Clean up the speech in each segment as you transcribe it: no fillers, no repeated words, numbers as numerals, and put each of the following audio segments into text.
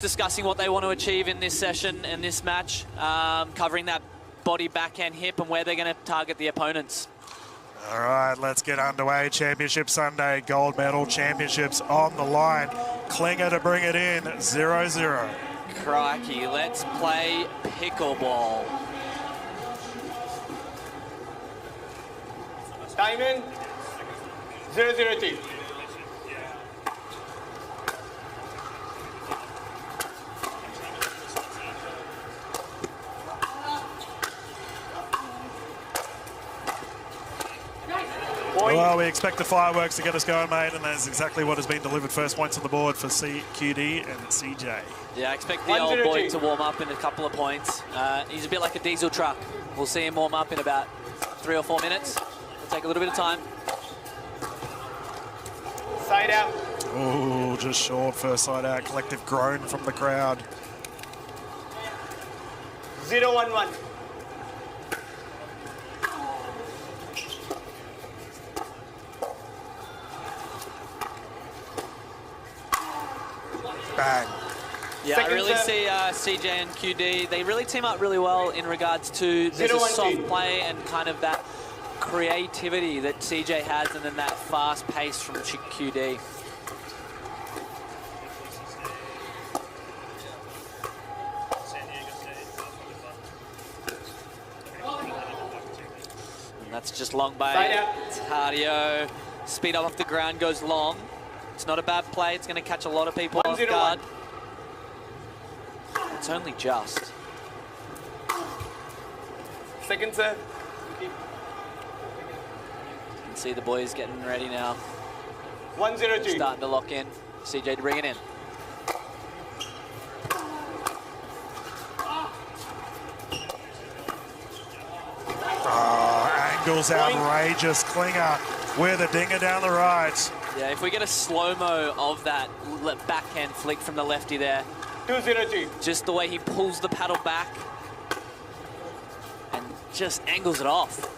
discussing what they want to achieve in this session and this match, covering that body, backhand, hip, and where they're going to target the opponents. All right, let's get underway. Championship Sunday, gold medal championships on the line. Klinger to bring it in, 0-0. Crikey, let's play pickleball. Time in, 0-0-2. Well, we expect the fireworks to get us going, mate, and that's exactly what has been delivered. First points on the board for QD and CJ. Yeah, I expect the old boy to warm up in a couple of points. He's a bit like a diesel truck. We'll see him warm up in about 3 or 4 minutes. It'll take a little bit of time. Side out. Oh, just short, first side out. Collective groan from the crowd. 0-1-1. Bang. Yeah, I really see CJ and QD, they really team up really well in regards to there's a soft play and kind of that creativity that CJ has, and then that fast pace from QD. And that's just long by Tardio. Speed up off the ground, goes long. It's not a bad play. It's going to catch a lot of people off guard. It's only just. Second serve. You can see the boys getting ready now. 1-0-2. Starting to lock in. CJ to bring it in. Oh, angles outrageous. Klinger with a dinger down the right. Yeah, if we get a slow-mo of that backhand flick from the lefty there. 2-0-2. Just the way he pulls the paddle back and just angles it off.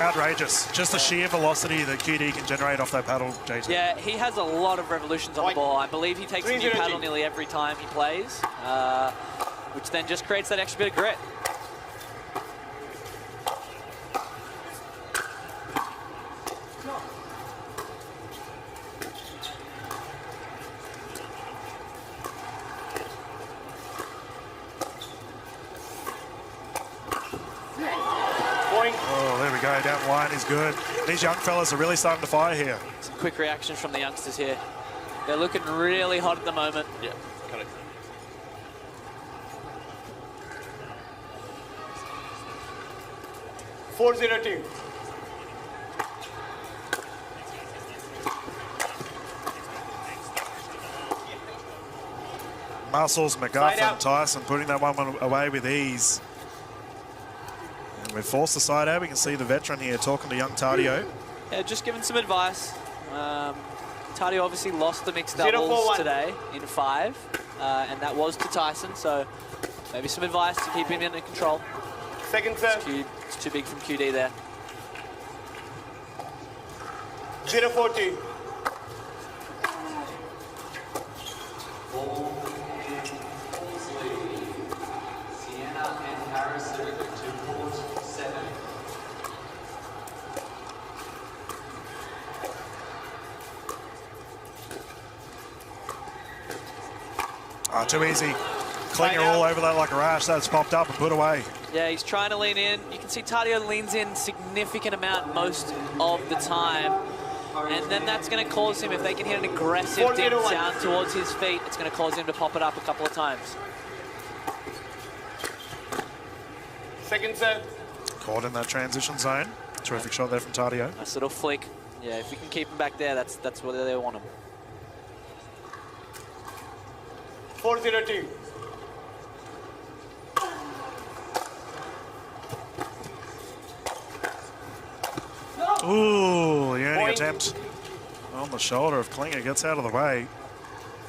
Outrageous. Just the sheer velocity that QD can generate off that paddle, JT. Yeah, he has a lot of revolutions on the ball. I believe he takes a new paddle nearly every time he plays, which then just creates that extra bit of grit. Oh, there we go. Down the line is good. These young fellas are really starting to fire here. Some quick reactions from the youngsters here. They're looking really hot at the moment. Yeah, got it. (4-0-2). Muscles, McGuffin, Tyson putting that one away with ease. And we've forced the side out. We can see the veteran here talking to young Tardio. Yeah, just giving some advice. Tardio obviously lost the mixed doubles today in 5, and that was to Tyson, so maybe some advice to keep him under control. Second serve. It's too big from QD there. 0-4-2. Too easy. Klinger all over that like a rash. That's popped up and put away. Yeah, he's trying to lean in. You can see Tardio leans in significant amount most of the time. And then that's going to cause him, if they can hit an aggressive dip down towards his feet, it's going to cause him to pop it up a couple of times. Second serve. Caught in that transition zone. Terrific shot there from Tardio. Nice little flick. Yeah, if we can keep him back there, that's where they want him. 4-0-2. Ooh, the earning attempt on the shoulder of Klinger gets out of the way.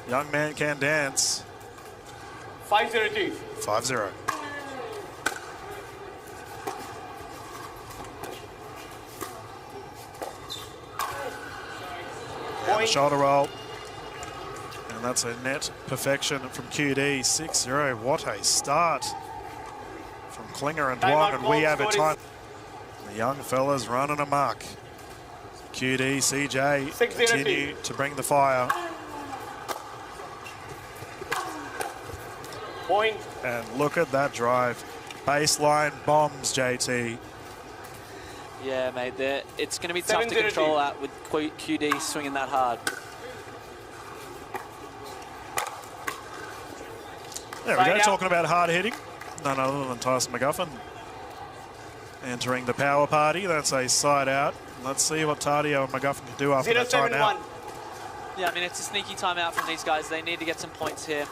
Young man can dance. 5-0-2. 5-0. And a shoulder roll. And that's a net perfection from QD. 6-0. What a start from Klinger and Duong, and we have a time. The young fellas running amok. QD, CJ continue to bring the fire. Point. And look at that drive. Baseline bombs, JT. Yeah, mate, it's going to be tough to control that with QD swinging that hard. There we go, talking about hard hitting. None other than Tyson McGuffin. Entering the power party, that's a side out. Let's see what Tardio and McGuffin can do after that timeout. Yeah, I mean, it's a sneaky timeout from these guys. They need to get some points here.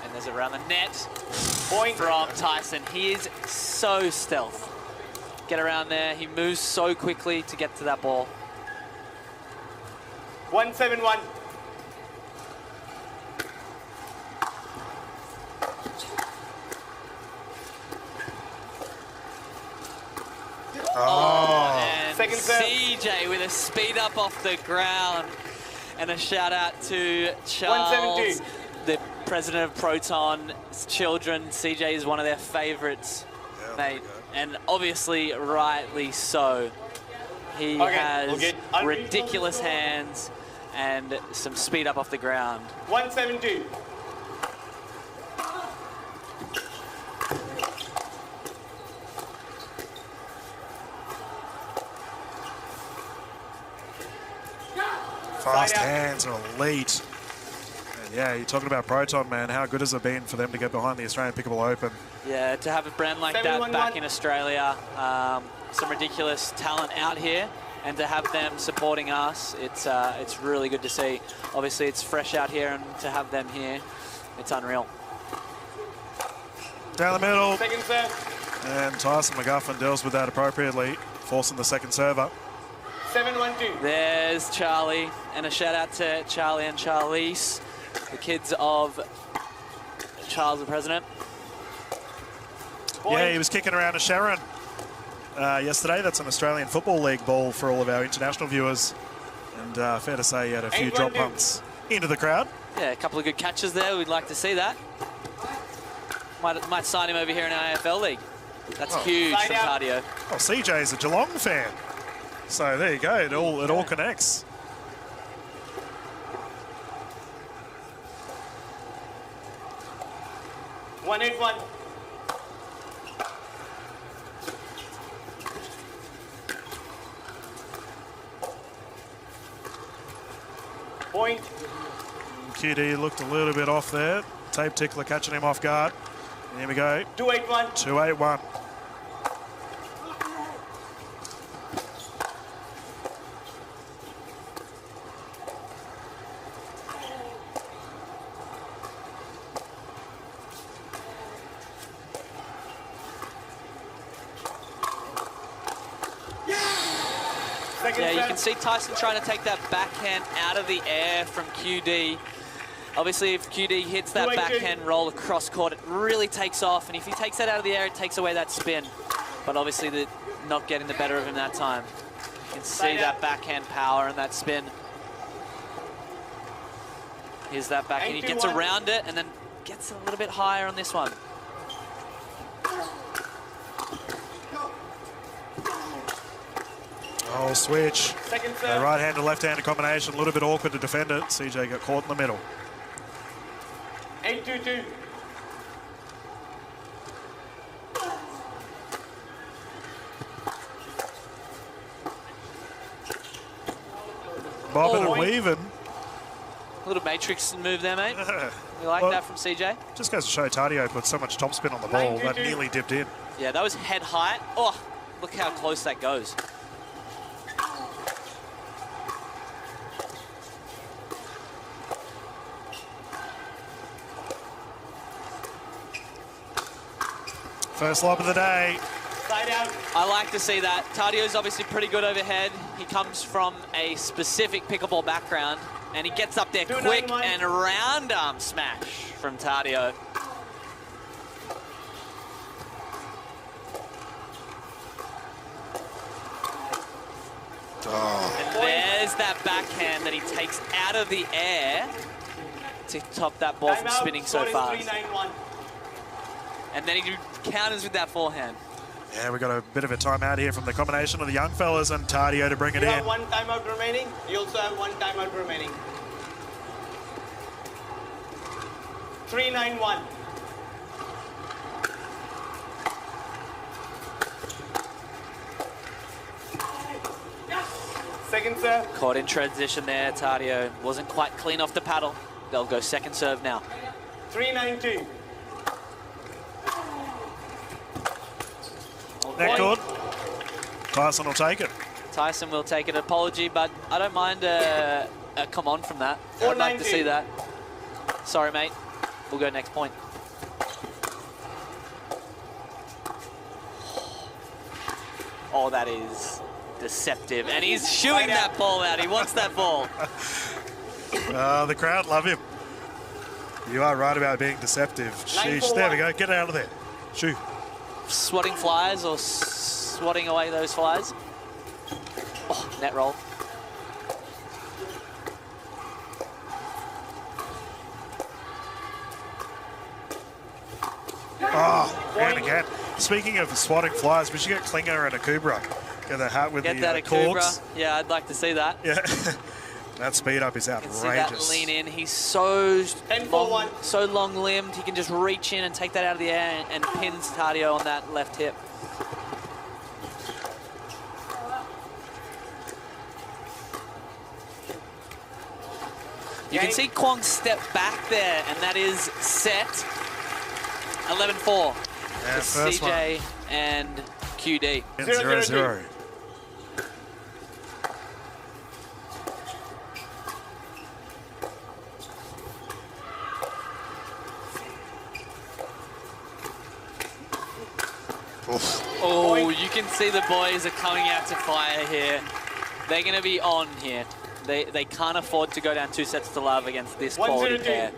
And there's around the net. Point from Tyson. He is so stealth. Get around there. He moves so quickly to get to that ball. 1-7-1. Oh, and second serve. CJ with a speed up off the ground. And a shout out to Charles, the president of Proton's children. CJ is one of their favorites, mate. And obviously, rightly so. He has ridiculous hands and some speed up off the ground. 1-7-2. Fast hands are elite. And yeah, you're talking about Proton, man. How good has it been for them to get behind the Australian Pickleball Open? Yeah, to have a brand like that back in Australia, some ridiculous talent out here, and to have them supporting us, it's really good to see. Obviously, it's fresh out here, and to have them here, it's unreal. Down the middle. Second serve. And Tyson McGuffin deals with that appropriately, forcing the second server. 7-1-2. There's Charlie, and a shout out to Charlie and Charlize, the kids of Charles, the president. Yeah, he was kicking around a Sharon yesterday. That's an Australian Football League ball for all of our international viewers. And fair to say he had a few drop pumps into the crowd. Yeah, a couple of good catches there. We'd like to see that. Might sign him over here in our AFL League. That's huge from Tardio. Oh, CJ's a Geelong fan. So there you go. It all connects. One 1-8-1. Point. QD looked a little bit off there. Tape tickler catching him off guard. And here we go. 2-8-1. 2-8-1. Yeah, you can see Tyson trying to take that backhand out of the air from QD. Obviously, if QD hits that backhand roll across court, it really takes off. And if he takes that out of the air, it takes away that spin. But obviously, they're not getting the better of him that time. You can see that backhand power and that spin. Here's that backhand. He gets around it and then gets a little bit higher on this one. Oh, switch. A right-handed, left-handed combination. A little bit awkward to defend it. CJ got caught in the middle. 8-2-2. Bobbing and weaving. A little matrix move there, mate. You like that from CJ? Just goes to show Tardio put so much topspin on the ball. That nearly dipped in. Yeah, that was head height. Oh, look how close that goes. First lob of the day. Side out. I like to see that. Tardio's obviously pretty good overhead. He comes from a specific pickleball background. And he gets up there 2-9-1. quick and round arm smash from Tardio. And there's that backhand that he takes out of the air to top that ball from spinning so fast. 3-9-1. And then he counters with that forehand. Yeah, we got a bit of a timeout here from the combination of the young fellas and Tardio to bring it You in. have one timeout remaining. You also have one timeout remaining. 3-9-1. Second serve. Caught in transition there, Tardio. Wasn't quite clean off the paddle. They'll go second serve now. 3-9-2. That good. Tyson will take it. Tyson will take an apology, but I don't mind a come on from that. I'd like to see that. Sorry, mate. We'll go next point. Oh, that is deceptive. And he's shooing that ball out. He wants that ball. The crowd love him. You are right about being deceptive. Sheesh, there we go. Get out of there. Shoo. Swatting flies or swatting away those flies. Oh, net roll. Oh, and again. Speaking of swatting flies, we should get Klinger and a Kubra. Get the hat with Get the that a corks. Kubra. Yeah, I'd like to see that. Yeah. That speed up is You can see that outrageous. lean in. He's so 10-4-1. so long-limbed. He can just reach in and take that out of the air and pins Tardio on that left hip. You can see Kwong step back there, and that is set 11-4 Yeah, to first CJ one. and QD. 0-0. Oh, you can see the boys are coming out to fire here. They're going to be on here. They can't afford to go down 2 sets to love against this quality 1-0-2. pair.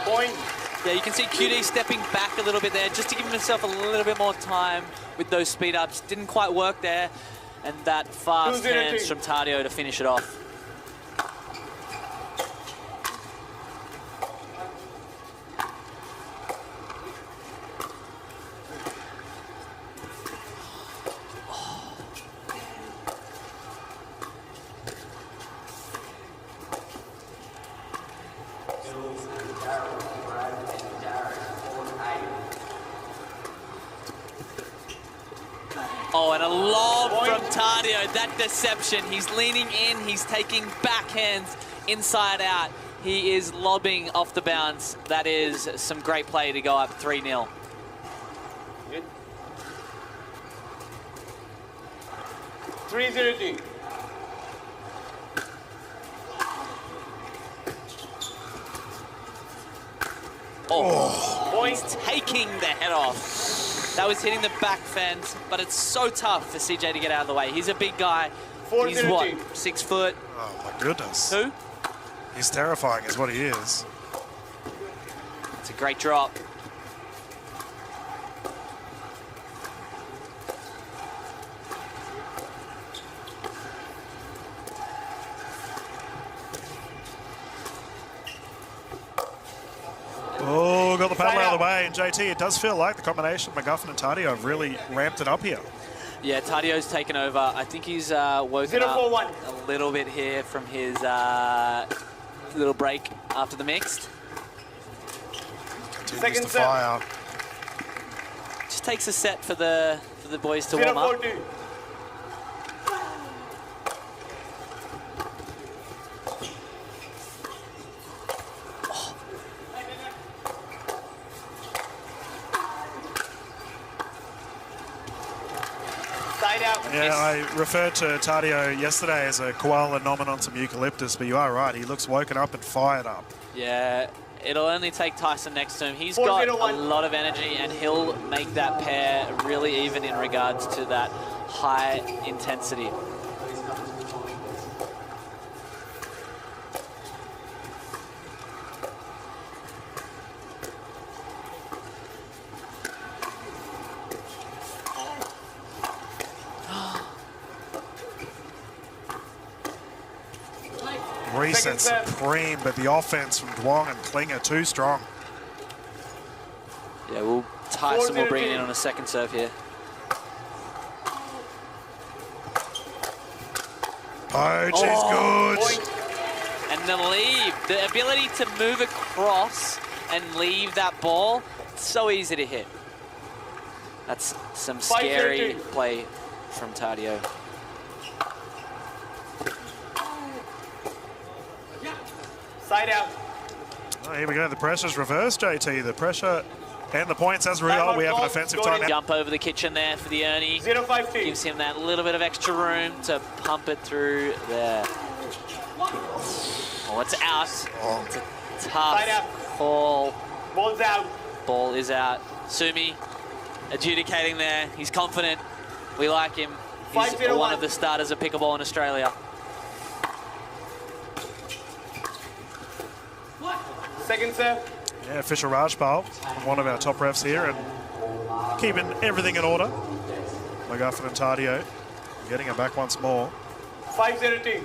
Point. Yeah, you can see QD stepping back a little bit there, just to give himself a little bit more time with those speed ups. Didn't quite work there, and that fast 2-0-2. hands from Tardio to finish it off. Oh, and a lob from Tardio. That deception. He's leaning in. He's taking backhands inside out. He is lobbing off the bounce. That is some great play to go up 3-0. Good. 3-0-2. Oh, Point. he's taking the head off. That was hitting the back fence, but it's so tough for CJ to get out of the way. He's a big guy. He's what, 6 foot? Oh, my goodness. 2? He's terrifying is what he is. It's a great drop. Oh, got the paddle out of the way. And JT, it does feel like the combination of McGuffin and Tardio have really ramped it up here. Yeah, Tardio's taken over. I think he's woken up 0-4-1. a little bit here from his little break after the mixed. Continues Second to set. fire. Just takes a set for the boys to warm up. 0-4-2. Side out. Yeah, I referred to Tardio yesterday as a koala gnawing on some eucalyptus, but you are right. He looks woken up and fired up. Yeah, it'll only take Tyson next to him. He's got a lot of energy, and he'll make that pair really even in regards to that high intensity. Reset supreme, but the offense from Duong and Klinger too strong. Yeah, well, Tyson will bring it in on a second serve here. Poach is good. Point. And the leave, the ability to move across and leave that ball, it's so easy to hit. That's some scary play from Tardio. Side out. Oh, here we go. The pressure's reversed, JT. The pressure and the points as a result. We have an offensive timeout. Jump over the kitchen there for the Ernie. 0-5-2. Gives him that little bit of extra room to pump it through there. Oh, it's out. It's a tough call. Ball's out. Ball is out. Sumi adjudicating there. He's confident. We like him. He's one of the starters of pickleball in Australia. Second serve. Yeah, official Rajpal, one of our top refs here, and keeping everything in order. McGuffin and Tardio getting it back once more. 5-0-2.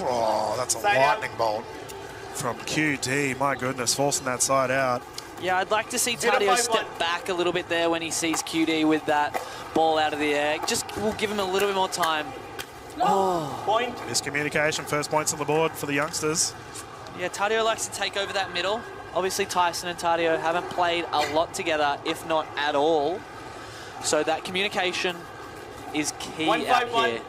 Oh, that's a lightning bolt from QD. My goodness, forcing that side out. Yeah, I'd like to see Tardio step back a little bit there when he sees QD with that ball out of the air. Just we'll give him a little bit more time. Oh. Point. Miscommunication, first points on the board for the youngsters. Yeah, Tardio likes to take over that middle. Obviously, Tyson and Tardio haven't played a lot together, if not at all. So that communication is key out here.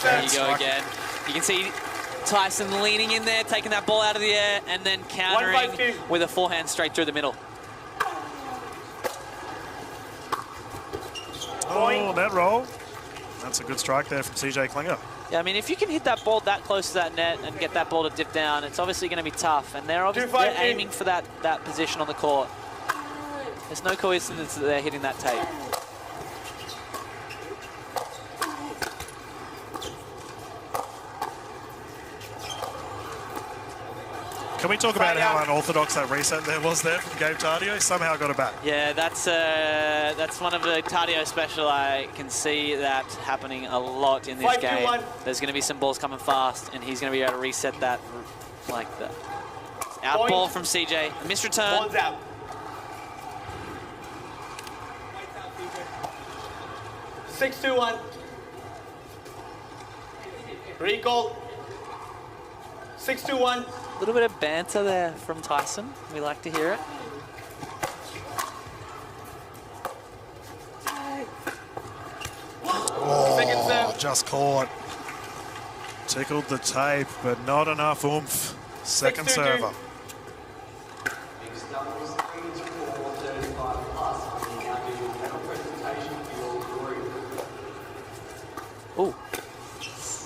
There you go again. You can see Tyson leaning in there, taking that ball out of the air, and then countering with a forehand straight through the middle. Oh, net roll. That's a good strike there from CJ Klinger. Yeah, I mean, if you can hit that ball that close to that net and get that ball to dip down, it's obviously going to be tough. And they're obviously aiming for that position on the court. There's no coincidence that they're hitting that tape. Can we talk about how unorthodox that reset there was there from Gabe Tardio? Somehow got it back. Yeah, that's one of the Tardio special. I can see that happening a lot in this game. There's going to be some balls coming fast, and he's going to be able to reset that like that. Out ball from CJ. A missed return. Ball's out. Six, 2-1. Recall. 6-2-1. A little bit of banter there from Tyson. We like to hear it. Oh, just caught. Tickled the tape, but not enough oomph. Second server. Ooh.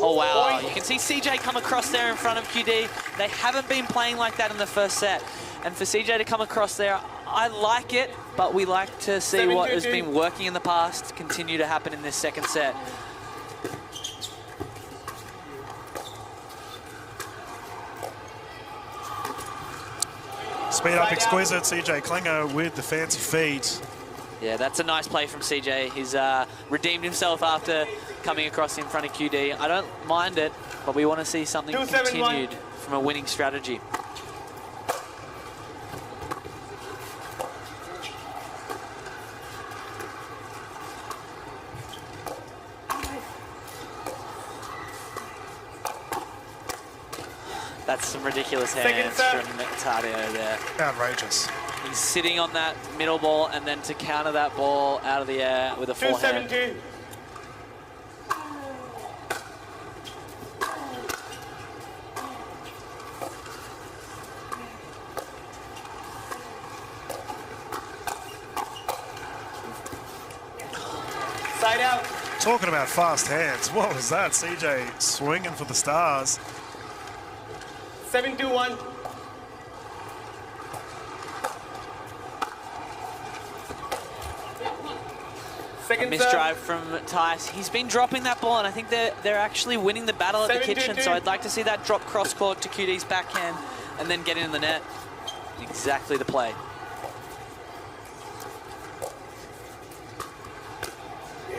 Oh, wow. You can see CJ come across there in front of QD. They haven't been playing like that in the first set. And for CJ to come across there, I like it, but we like to see what has been working in the past continue to happen in this second set. Speed up exquisite, CJ Klinger with the fancy feet. Yeah, that's a nice play from CJ. He's redeemed himself after coming across in front of QD. I don't mind it, but we want to see something continued from a winning strategy. That's some ridiculous hands from Tardio there. Outrageous. He's sitting on that middle ball and then to counter that ball out of the air with a forehand. 2-17. Side out. Talking about fast hands, what was that? CJ swinging for the stars. 7-2-1. Second Missed drive from Tice. He's been dropping that ball, and I think they're actually winning the battle at the kitchen. So I'd like to see that drop cross court to QD's backhand and then get in the net. Exactly the play.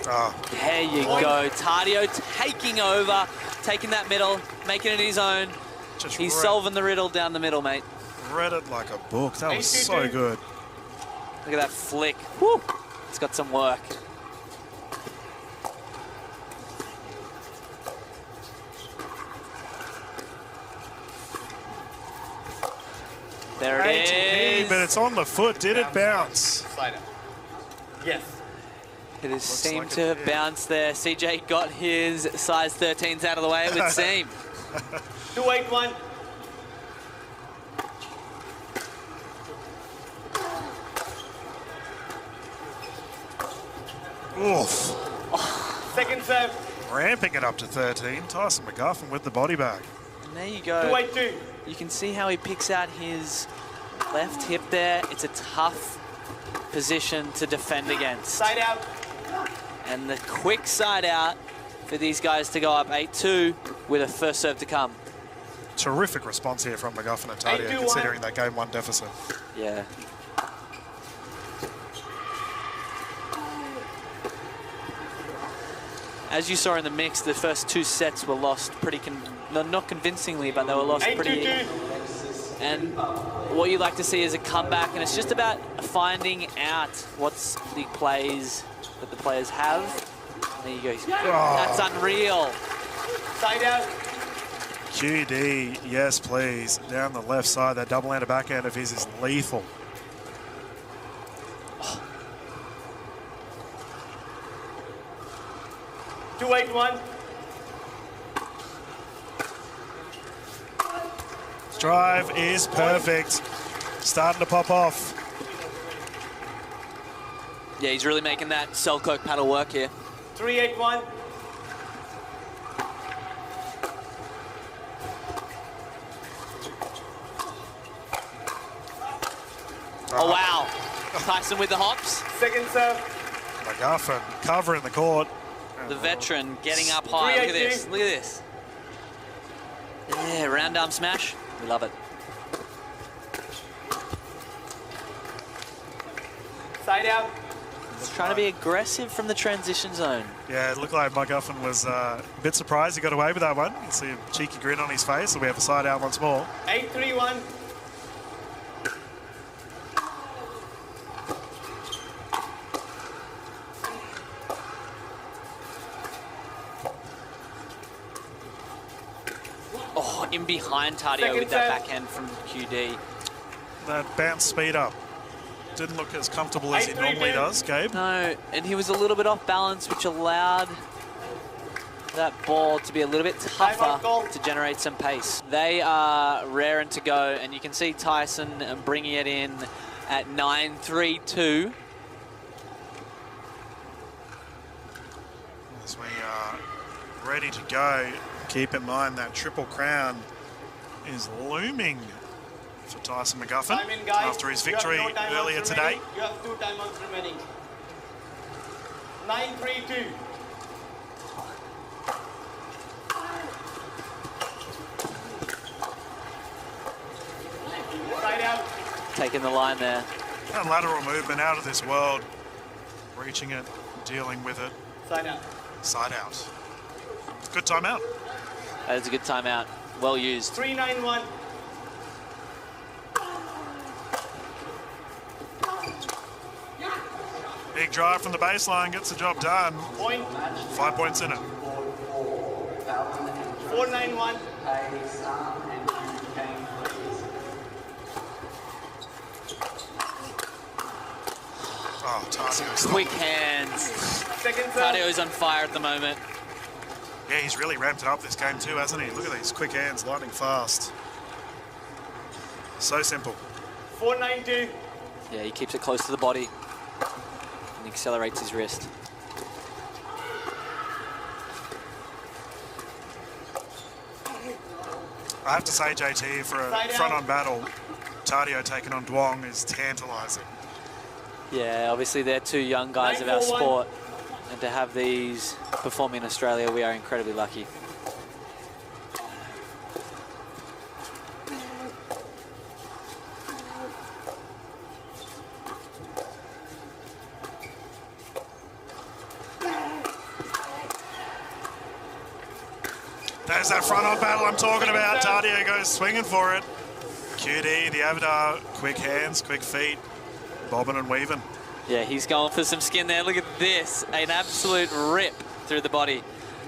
Oh. There you go. Tardio taking over, taking that middle, making it his own. He's solving the riddle down the middle, mate. Read it like a book. That was so good. Look at that flick. Woo! It's got some work. There it is. But it's on the foot. Did it bounce? Side out. Yes. It has seemed to have bounced there. CJ got his size 13s out of the way, it would seem. 2-8-1. Oof. Second serve. Ramping it up to 13. Tyson McGuffin with the body bag. And there you go. 2-8-2. You can see how he picks out his left hip there. It's a tough position to defend against. Side out. And the quick side out for these guys to go up 8-2 with a first serve to come. Terrific response here from McGuffin and Tardio, considering that game 1 deficit. Yeah. As you saw in the mix, the first 2 sets were lost pretty, not convincingly, but they were lost pretty. And what you like to see is a comeback, and it's just about finding out what's the plays that the players have. There you go. That's unreal. Side out. QD, yes please. Down the left side, that double-handed backhand of his is lethal. 2-8-1. Drive is perfect. Starting to pop off. Yeah, he's really making that Selkirk paddle work here. 3-8-1. Oh, wow. Tyson with the hops. Second serve. McGuffin covering the court. The veteran getting up high. Look at this. Look at this. Yeah, round arm smash. We love it. Side out. He's trying to be aggressive from the transition zone. Yeah, it looked like McGuffin was a bit surprised he got away with that one. You can see a cheeky grin on his face, so we have a side out once more. 8-3-1. Oh, in behind Tardio with that backhand from QD. That bounce speed up didn't look as comfortable as he normally does, Gabe. No, and he was a little bit off balance, which allowed that ball to be a little bit tougher to generate some pace. They are raring to go, and you can see Tyson bringing it in at 9-3-2. As we are ready to go, keep in mind that Triple Crown is looming for Tyson McGuffin after his victory earlier today. You have 2 timeouts remaining. 9-3-2. Side out. Taking the line there. That lateral movement out of this world. Reaching it, dealing with it. Side out. Side out. Good timeout. That is a good timeout. Well used. 3-9-1. Big drive from the baseline, gets the job done. Point. 5 points in it. 4-9-1. Oh, Tardio. Quick hands. Second serve. Tardio's on fire at the moment. Yeah, he's really ramped it up this game too, hasn't he? Look at these quick hands, lightning fast. So simple. 4-9-2. Yeah, he keeps it close to the body and accelerates his wrist. I have to say, JT, for a front-on battle, Tardio taking on Duong is tantalising. Yeah, obviously they're two young guys of our sport, and to have these perform in Australia, we are incredibly lucky. There's that front-on battle I'm talking about. Tardio goes swinging for it. QD, the Avatar, quick hands, quick feet, bobbing and weaving. Yeah, he's going for some skin there. Look at this, an absolute rip through the body.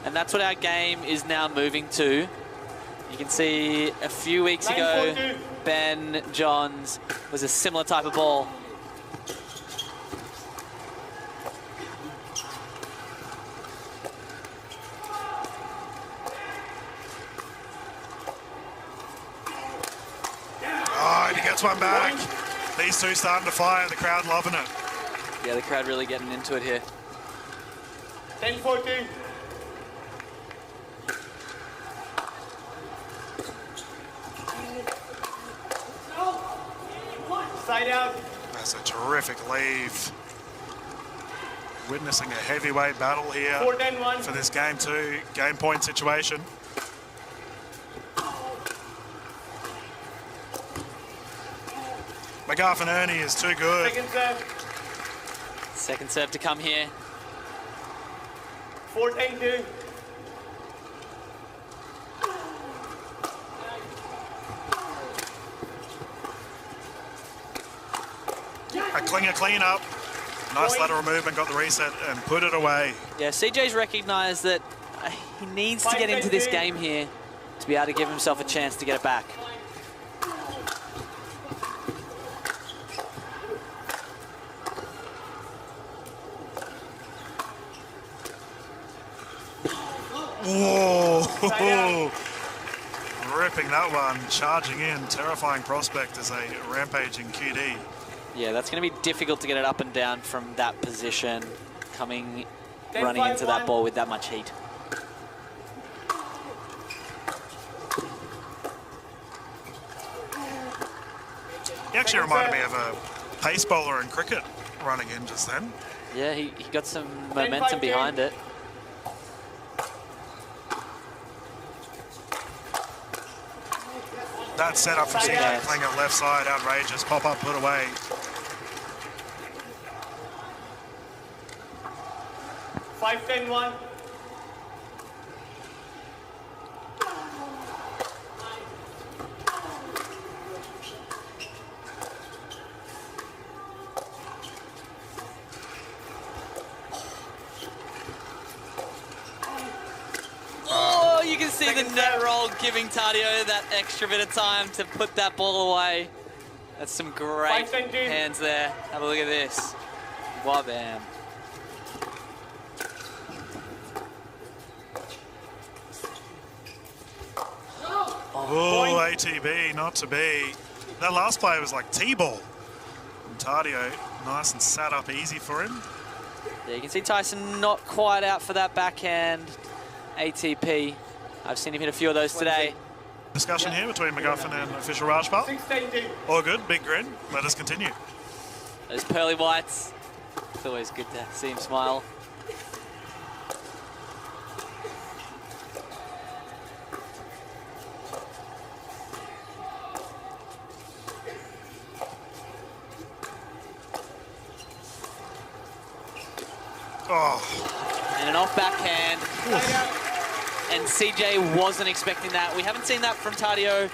And that's what our game is now moving to. You can see a few weeks ago, Ben Johns was a similar type of ball. Oh, and he gets one back. These two starting to fire, the crowd loving it. Yeah, the crowd really getting into it here. 10-14. Side out. That's a terrific leave. Witnessing a heavyweight battle here 4-10-1. for this game two, game point situation. McGuffin Ernie is too good. Second serve. Second serve to come here. 4-10-2. A Klinger clean-up. Nice lateral movement, got the reset and put it away. Yeah, CJ's recognised that he needs to get into this game here to be able to give himself a chance to get it back. Whoa! Ripping that one, charging in. Terrifying prospect as a rampaging QD. Yeah, that's going to be difficult to get it up and down from that position, running into that ball with that much heat. He actually reminded me of a pace bowler in cricket running in just then. Yeah, he got some momentum behind it. That setup from CJ Klinger left side, outrageous. Pop up, put away. Five, 10-1. Oh, you can see the net roll giving Tardio that extra bit of time to put that ball away. That's some great hands there. Have a look at this. Wabam. Oh, ATB, not to be. That last play was like T-ball. And Tardio, nice and sat up easy for him. Yeah, you can see Tyson not quite out for that backhand ATP. I've seen him hit a few of those today. Discussion here between McGuffin and official Rajpal. 6-10-2. All good, big grin. Let us continue. Those pearly whites. It's always good to see him smile. Oh, And an off backhand. And CJ wasn't expecting that. We haven't seen that from Tardio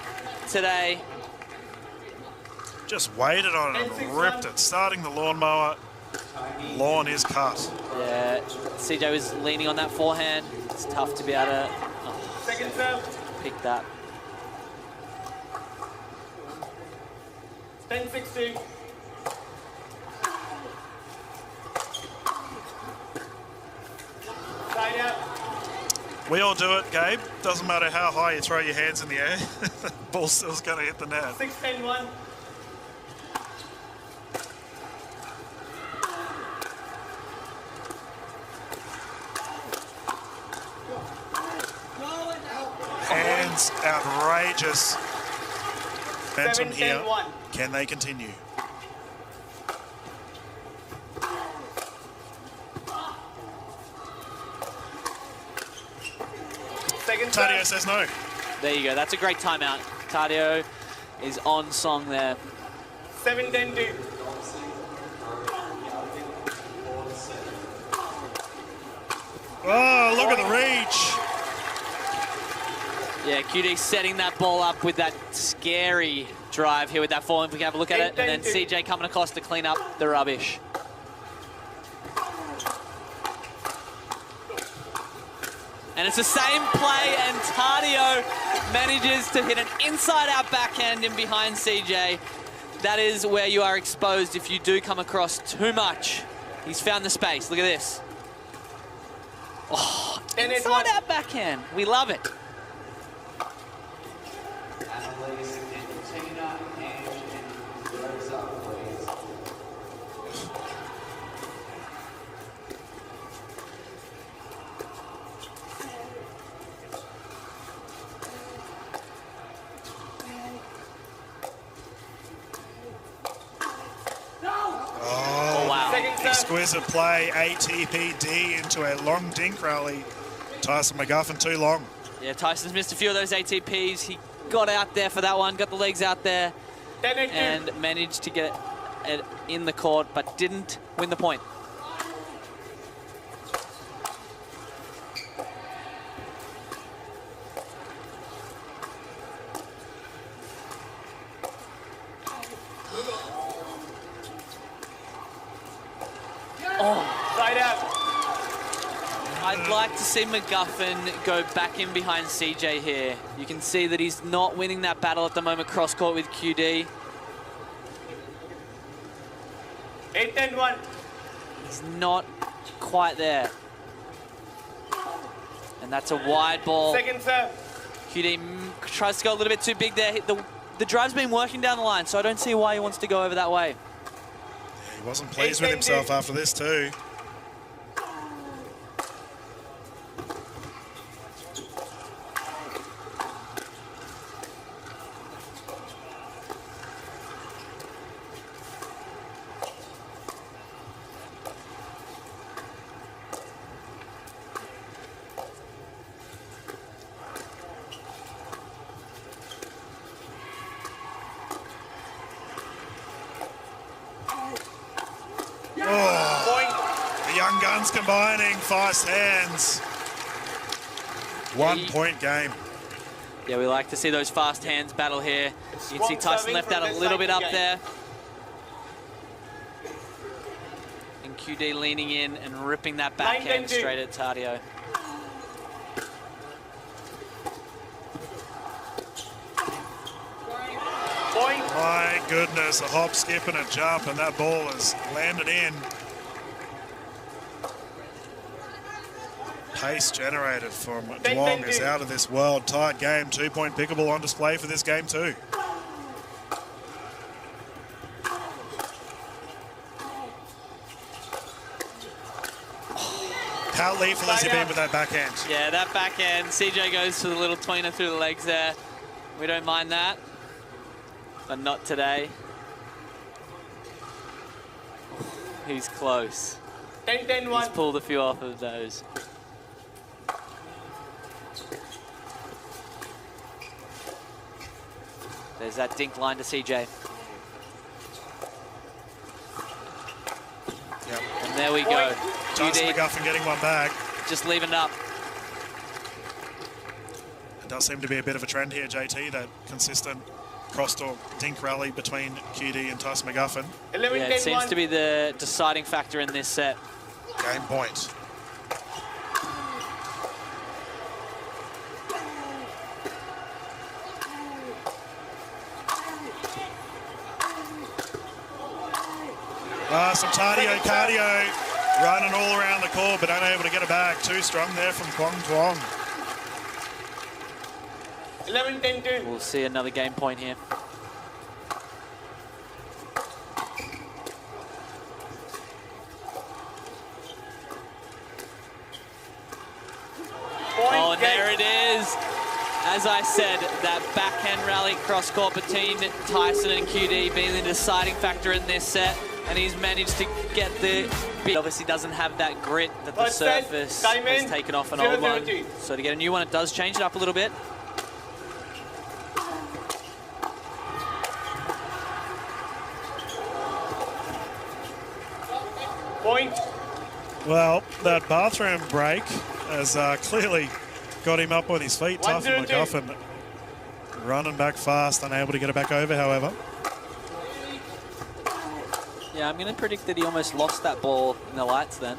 today. just waited on it and ripped it. Starting the lawnmower. Lawn is cut. Yeah, CJ was leaning on that forehand. It's tough to be able to Second serve. pick that. 10-16. We all do it, Gabe. Doesn't matter how high you throw your hands in the air. The ball's still going to hit the net. 6-10-1. Hands outrageous. Momentum here. 7-10-1. Can they continue? Second Tardio serve. says no. There you go. That's a great timeout. Tardio is on song there. 7-10-2. Oh, look at the reach. Yeah, QD setting that ball up with that scary drive here with that forehand. We can have a look at it. And then CJ coming across to clean up the rubbish. And it's the same play, and Tardio manages to hit an inside-out backhand in behind CJ. That is where you are exposed if you do come across too much. He's found the space. Look at this. Oh, inside-out backhand. We love it. Exquisite play, ATPD into a long dink rally. Tyson McGuffin too long. Yeah, Tyson's missed a few of those ATPs. He got out there for that one, got the legs out there, and managed to get it in the court, but didn't win the point. Side out. I'd like to see McGuffin go back in behind CJ here. You can see that he's not winning that battle at the moment, cross court with QD. 8-10-1. He's not quite there. And that's a wide ball. Second serve. QD tries to go a little bit too big there. The drive's been working down the line, so I don't see why he wants to go over that way. He wasn't pleased with himself after this too. Combining fast hands. 1 point game. Yeah, we like to see those fast hands battle here. You can see Tyson left out a little bit up there. And QD leaning in and ripping that backhand straight at Tardio. My goodness, a hop, skip and a jump, and that ball has landed in. Pace generated from Duong is out of this world. Tight game, 2-point pickleball on display for this game too. How lethal has he been with that backhand? Yeah, that backhand. CJ goes to the little tweener through the legs there. We don't mind that, but not today. He's close. 10-10-1. He's pulled a few off of those. There's that dink line to CJ. Yep. And there we go. Tyson McGuffin getting one back. Just leaving it up. It does seem to be a bit of a trend here, JT, that consistent cross-talk dink rally between QD and Tyson McGuffin. 11, yeah, it seems to be the deciding factor in this set. Game point. Some cardio running all around the court, but unable to get it back. Too strong there from Duong. 11-10-2. We'll see another game point here. Oh, and there it is. As I said, that backhand rally cross-court between Tyson and QD being the deciding factor in this set, and he's managed to get the... He obviously doesn't have that grit that the surface has taken off an old one. So to get a new one, it does change it up a little bit. Point. Well, that bathroom break has clearly got him up on his feet. Tough and McGuffin running back fast, unable to get it back over, however. Yeah, I'm going to predict that he almost lost that ball in the lights then.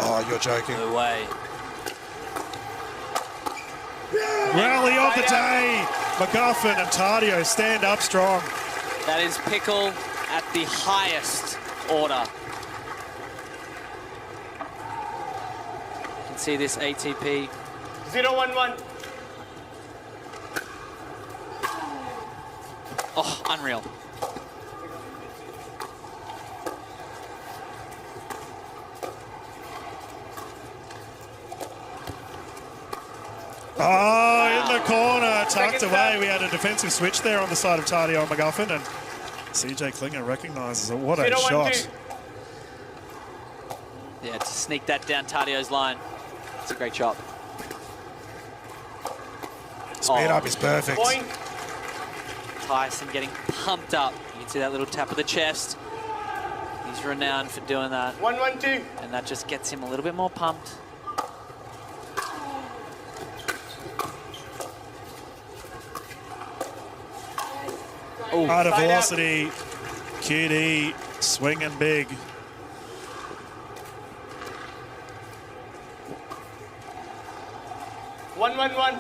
Oh, you're joking. No way. Rally of the day. McGuffin and Tardio stand up strong. That is Pickle at the highest order. You can see this ATP. 0-1-1. Oh, unreal. Oh, in the corner, tucked away. We had a defensive switch there on the side of Tardio and McGuffin, and CJ Klinger recognises it. What a shot. Yeah, to sneak that down Tardio's line. It's a great shot. Speed up is perfect. Point. Tyson getting pumped up. You can see that little tap of the chest. He's renowned for doing that. 1-1-2. And that just gets him a little bit more pumped. Oh, out of velocity, QD swinging big. One.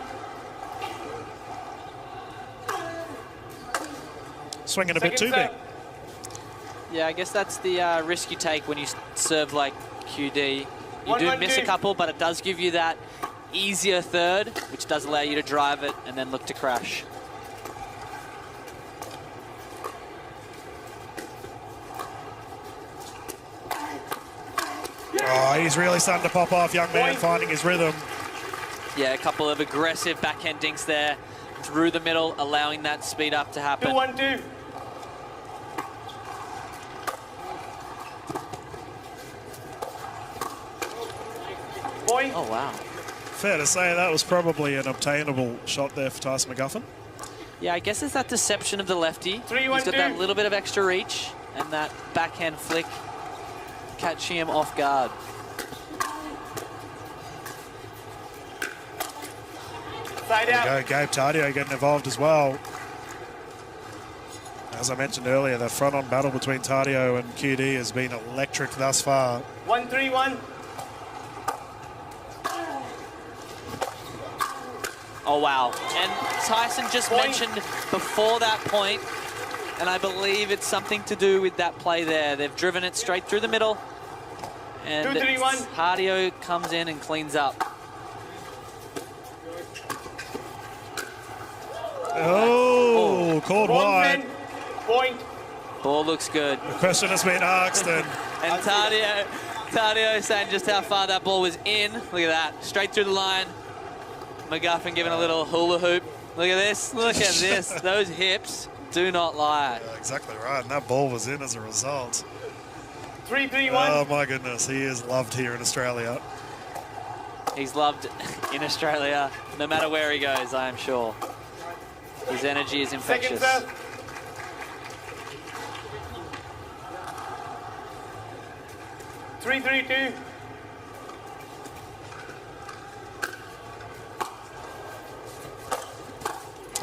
Swinging a bit too big. Yeah, I guess that's the risk you take when you serve like QD. You do miss a couple, but it does give you that easier third, which does allow you to drive it and then look to crash. Oh, he's really starting to pop off, young man, finding his rhythm. Yeah, a couple of aggressive backhand dinks there through the middle, allowing that speed up to happen. 2-1-2. Point. Oh, wow. Fair to say that was probably an obtainable shot there for Tyson McGuffin. Yeah, I guess it's that deception of the lefty. 3-1-2. He's got that little bit of extra reach and that backhand flick catching him off guard. Side out. There you go, Gabe Tardio getting involved as well. As I mentioned earlier, the front-on battle between Tardio and QD has been electric thus far. 1-3-1. Oh, wow. And Tyson just mentioned before that point, and I believe it's something to do with that play there. They've driven it straight through the middle, and 2-3-1. Tardio comes in and cleans up. Oh, called wide. Point. Ball looks good. The question has been asked, and Tardio saying just how far that ball was in. Look at that, straight through the line. McGuffin giving a little hula hoop. Look at this, look at this. Those hips do not lie. yeah, exactly right, and that ball was in as a result. 3-3-1. Oh my goodness, he is loved here in Australia. He's loved in Australia, no matter where he goes, I am sure. His energy is infectious. Second serve. Three, 3-2.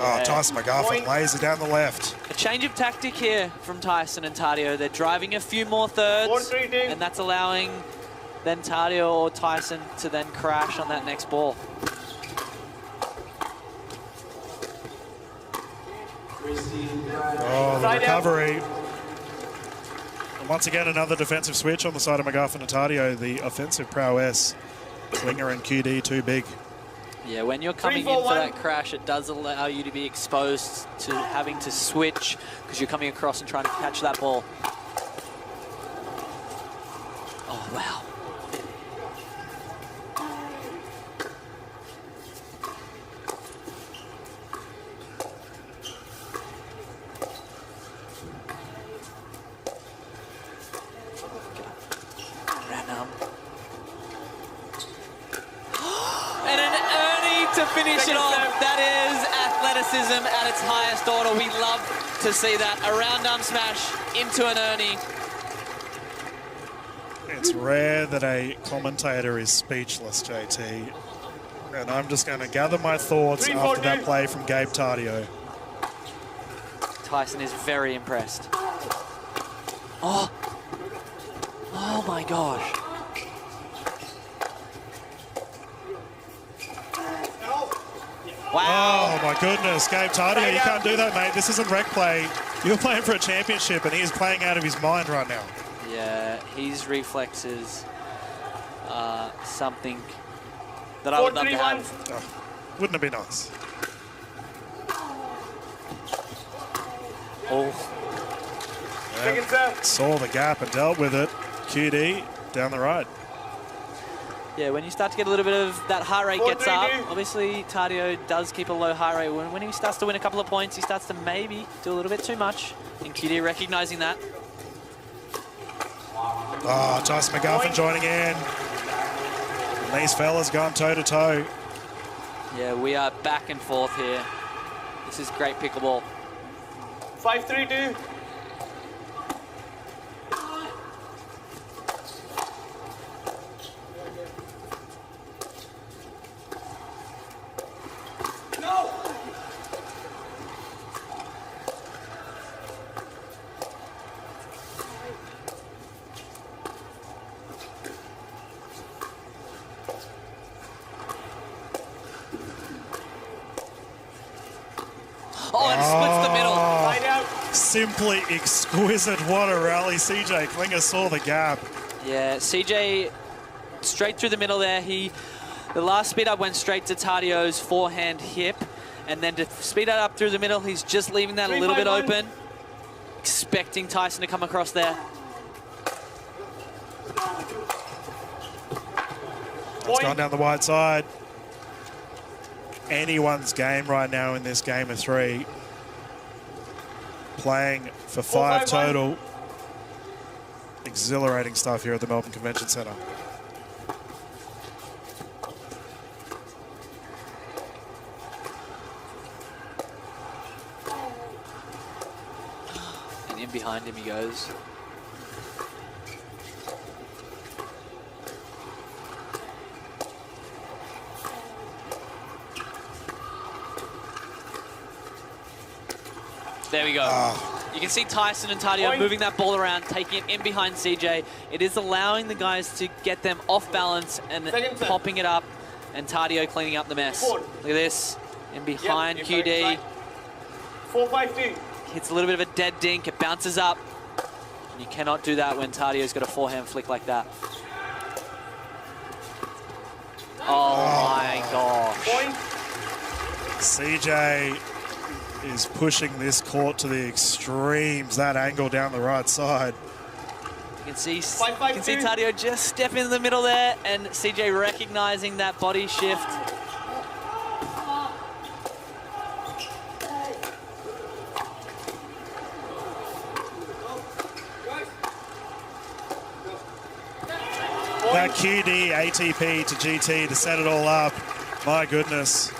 Oh, Tyson McGuffin lays it down the left. A change of tactic here from Tyson and Tardio. They're driving a few more thirds, and that's allowing then Tardio or Tyson to then crash on that next ball. Oh, the recovery. And once again, another defensive switch on the side of McGuffin and Tardio. The offensive prowess. Klinger and QD too big. Yeah, when you're coming in for that crash, it does allow you to be exposed to having to switch because you're coming across and trying to catch that ball. Oh, wow. To finish it off, that is athleticism at its highest order. We love to see that. A round arm smash into an Ernie. It's rare that a commentator is speechless, JT. And I'm just going to gather my thoughts after that play from Gabe Tardio. Tyson is very impressed. Oh. Oh my gosh. Wow. Oh, my goodness. Gabe Tardio, you can't do that, mate. This isn't rec play. You're playing for a championship, and he is playing out of his mind right now. Yeah, his reflexes are something that I would love to have. Oh, wouldn't it be nice? Oh. Yeah, saw the gap and dealt with it. QD down the right. Yeah, when you start to get a little bit of that heart rate gets up, obviously Tardio does keep a low heart rate. When he starts to win a couple of points, he starts to maybe do a little bit too much. And QD recognizing that. Oh, Tyson McGuffin joining in. And these fellas going toe-to-toe. Yeah, we are back and forth here. This is great pickleball. 5-3-2. Oh, and splits the middle. Side out. Simply exquisite. What a rally. CJ Klinger saw the gap. Yeah, CJ straight through the middle there. The last speed up went straight to Tardio's forehand hip. And then to speed that up through the middle, he's just leaving that a little bit open. Expecting Tyson to come across there. It's gone down the wide side. Anyone's game right now in this game of three. Playing for 5 total. Exhilarating stuff here at the Melbourne Convention Centre. And in behind him he goes. There we go. Oh. You can see Tyson and Tardio moving that ball around, taking it in behind CJ. It is allowing the guys to get them off balance and popping it up, and Tardio cleaning up the mess. Look at this. In behind QD. 4-5-2. Hits a little bit of a dead dink. It bounces up. And you cannot do that when Tardio's got a forehand flick like that. Oh my gosh. CJ is pushing this court to the extremes. That angle down the right side. You can see Tardio just step in the middle there, and CJ recognizing that body shift. That QD ATP to GT to set it all up. My goodness.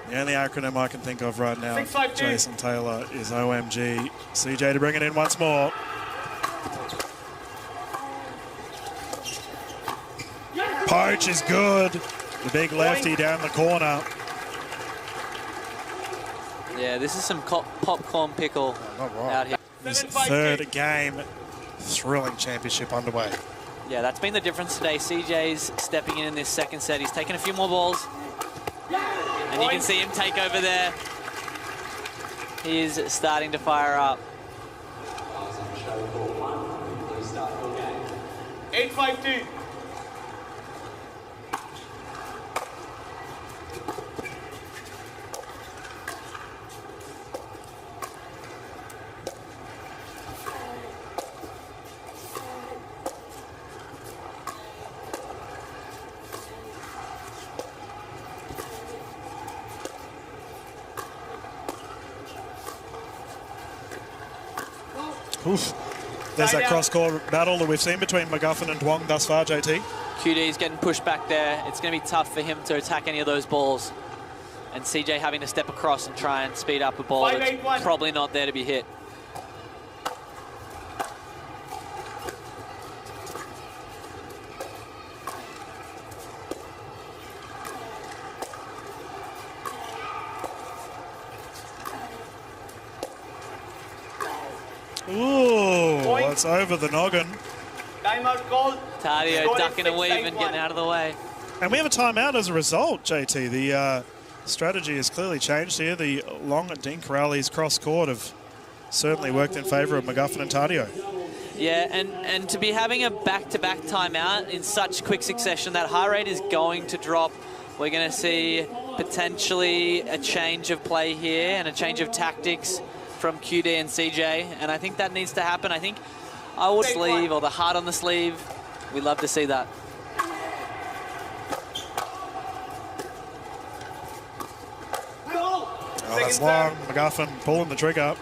The only acronym I can think of right now, Jason Taylor, is OMG. CJ to bring it in once more. Poach is good. The big lefty down the corner. Yeah, this is some popcorn pickle out here. His third game, thrilling championship underway. Yeah, that's been the difference today. CJ's stepping in this second set. He's taken a few more balls. And you can see him take over there. He is starting to fire up. 8-5-2. Oof. There's that cross-court battle that we've seen between McGuffin and Duong thus far, JT. QD's getting pushed back there. It's going to be tough for him to attack any of those balls. And CJ having to step across and try and speed up a ball that's probably not there to be hit. Ooh, it's over the noggin. Timeout call. Tardio ducking and weaving, getting out of the way. And we have a timeout as a result, JT. The strategy has clearly changed here. The long dink rallies cross-court have certainly worked in favour of McGuffin and Tardio. Yeah, and to be having a back-to-back timeout in such quick succession, that heart rate is going to drop. We're going to see potentially a change of play here and a change of tactics from QD and CJ, and I think that needs to happen. I think I would sleeve, or the heart on the sleeve. We love to see that. Oh, that's long. McGuffin pulling the trigger.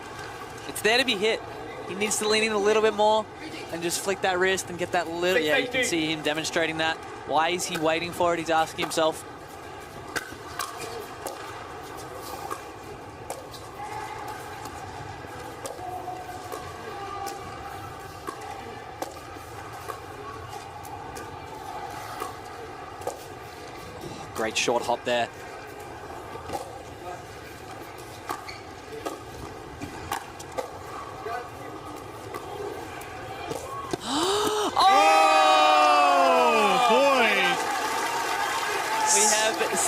It's there to be hit. He needs to lean in a little bit more and just flick that wrist and get that little... Yeah, you can see him demonstrating that. Why is he waiting for it? He's asking himself. Great short hop there.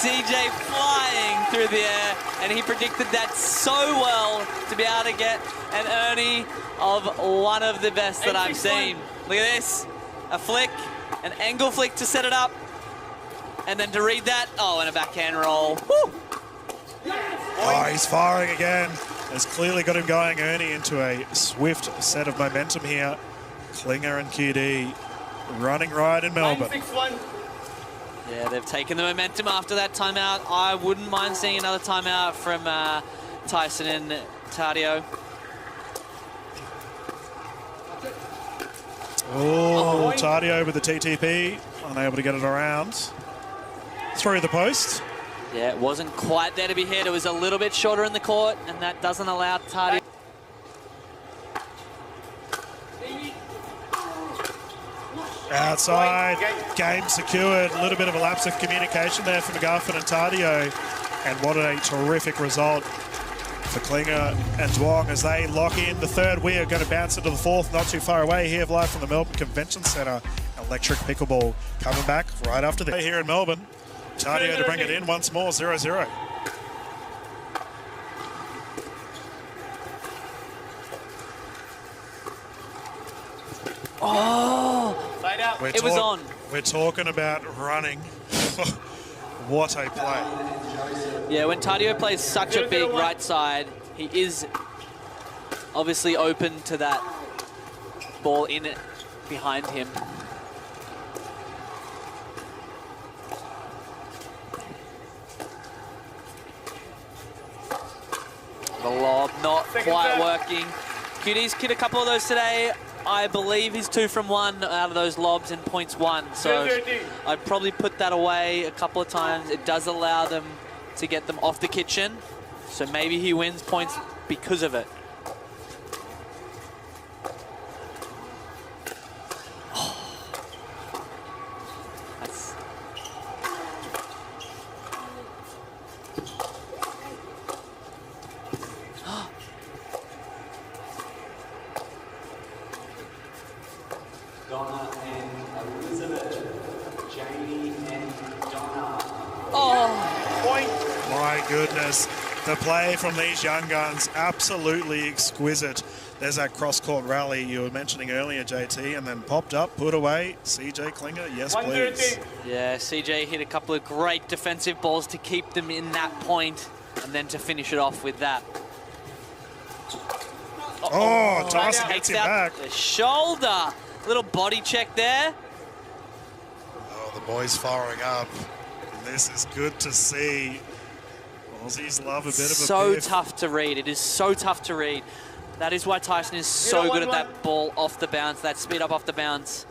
CJ flying through the air, and he predicted that so well to be able to get an Ernie of one of the best that I've seen. Look at this, a flick, an angle flick to set it up, and then to read that, oh, and a backhand roll. Woo. Oh, he's firing again. Has clearly got him going, Ernie, into a swift set of momentum here. Klinger and QD running right in Melbourne. 9-6-1. Yeah, they've taken the momentum after that timeout. I wouldn't mind seeing another timeout from Tyson and Tardio. Oh, Tardio with the TTP, unable to get it around. Through the post. Yeah, it wasn't quite there to be hit. It was a little bit shorter in the court, and that doesn't allow Tardio. Outside, game secured. A little bit of a lapse of communication there for McGuffin and Tardio. And what a terrific result for Klinger and Duong as they lock in the third. We are going to bounce into the fourth, not too far away here, live from the Melbourne Convention Centre. Electric Pickleball coming back right after this. Here in Melbourne, Tardio to bring it in once more, 0-0. Oh! It was on. We're talking about running. What a play. Yeah, when Tardio plays such a big right side, he is obviously open to that ball in it behind him. The lob not quite working. QD's hit a couple of those today. I believe he's 2 from 1 out of those lobs in points 1. So I'd probably put that away a couple of times. It does allow them to get them off the kitchen. So maybe he wins points because of it. Donna and Elizabeth, Jamie and Donna. Oh, Point. My goodness. The play from these young guns, absolutely exquisite. There's that cross-court rally you were mentioning earlier, JT, and then popped up, put away. CJ Klinger, yes, please. yeah, CJ hit a couple of great defensive balls to keep them in that point, and then to finish it off with that. Oh, Tyson gets Takes him out back. the shoulder. Little body check there. Oh, the boys firing up. This is good to see. Aussies love a bit of a So biff. tough to read. It is so tough to read. That is why Tyson is so good at that ball off the bounce, that speed up off the bounce.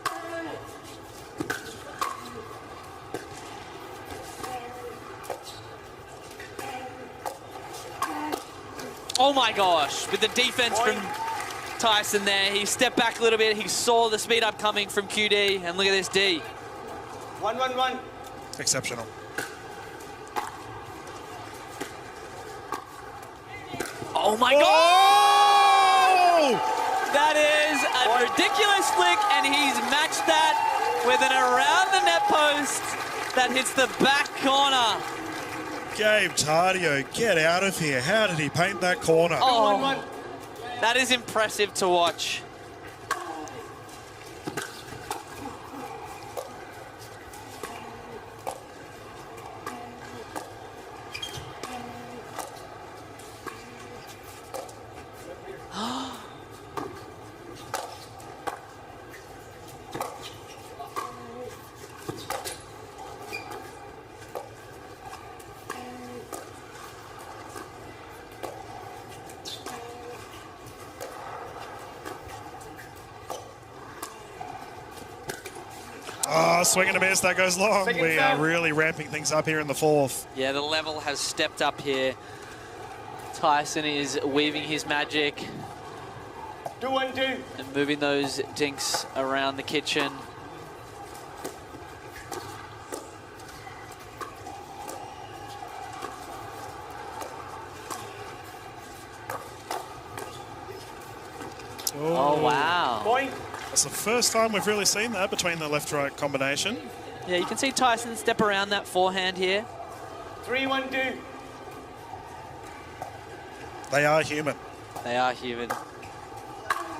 Oh my gosh, with the defense from Tyson there, he stepped back a little bit, he saw the speed up coming from QD, and look at this D. 1-1-1. Exceptional. Oh my God! Oh! That is a ridiculous flick, and he's matched that with an around the net post that hits the back corner. Gabe Tardio, get out of here. How did he paint that corner? Oh, that is impressive to watch. Oh, swing and a miss, that goes long. Second We are serve. really ramping things up here in the fourth. Yeah, the level has stepped up here. Tyson is weaving his magic 2-1-2. and moving those dinks around the kitchen. Oh, wow. Point. That's the first time we've really seen that between the left-right combination. Yeah, you can see Tyson step around that forehand here. 3-1-2. They are human. They are human.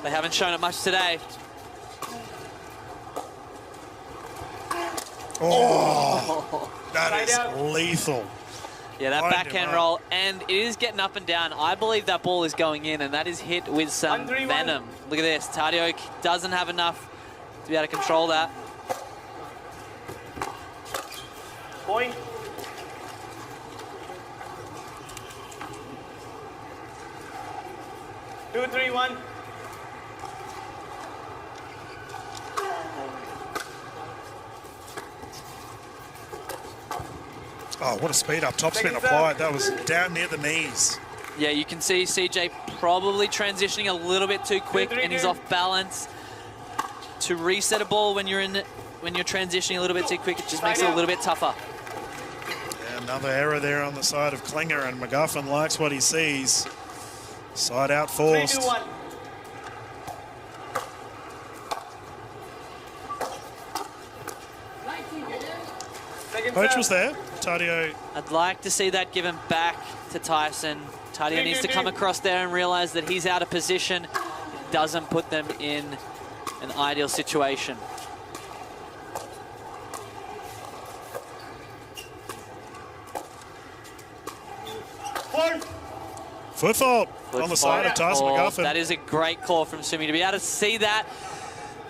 They haven't shown it much today. Oh, that Side is out. lethal. Yeah, that Lined him backhand up. roll, and it is getting up and down. I believe that ball is going in, and that is hit with some 1-3-1. venom. Look at this. Tardio doesn't have enough to be able to control that. Point. Two, 3-1. Oh, what a speed up. Top spin Second applied. That was down near the knees. Yeah, you can see CJ probably transitioning a little bit too quick, and he's off balance. To reset a ball when you're transitioning a little bit too quick, it just makes it a little bit tougher. Yeah, another error there on the side of Klinger, and McGuffin likes what he sees. Side out 3, forced. 2-1. Second Coach serve. was there. Tardio. I'd like to see that given back to Tyson. Tardio needs to come across there and realize that he's out of position. It doesn't put them in an ideal situation. Point. Foot fault on the side of Tyson Oh, McGuffin. that is a great call from Sumi to be able to see that.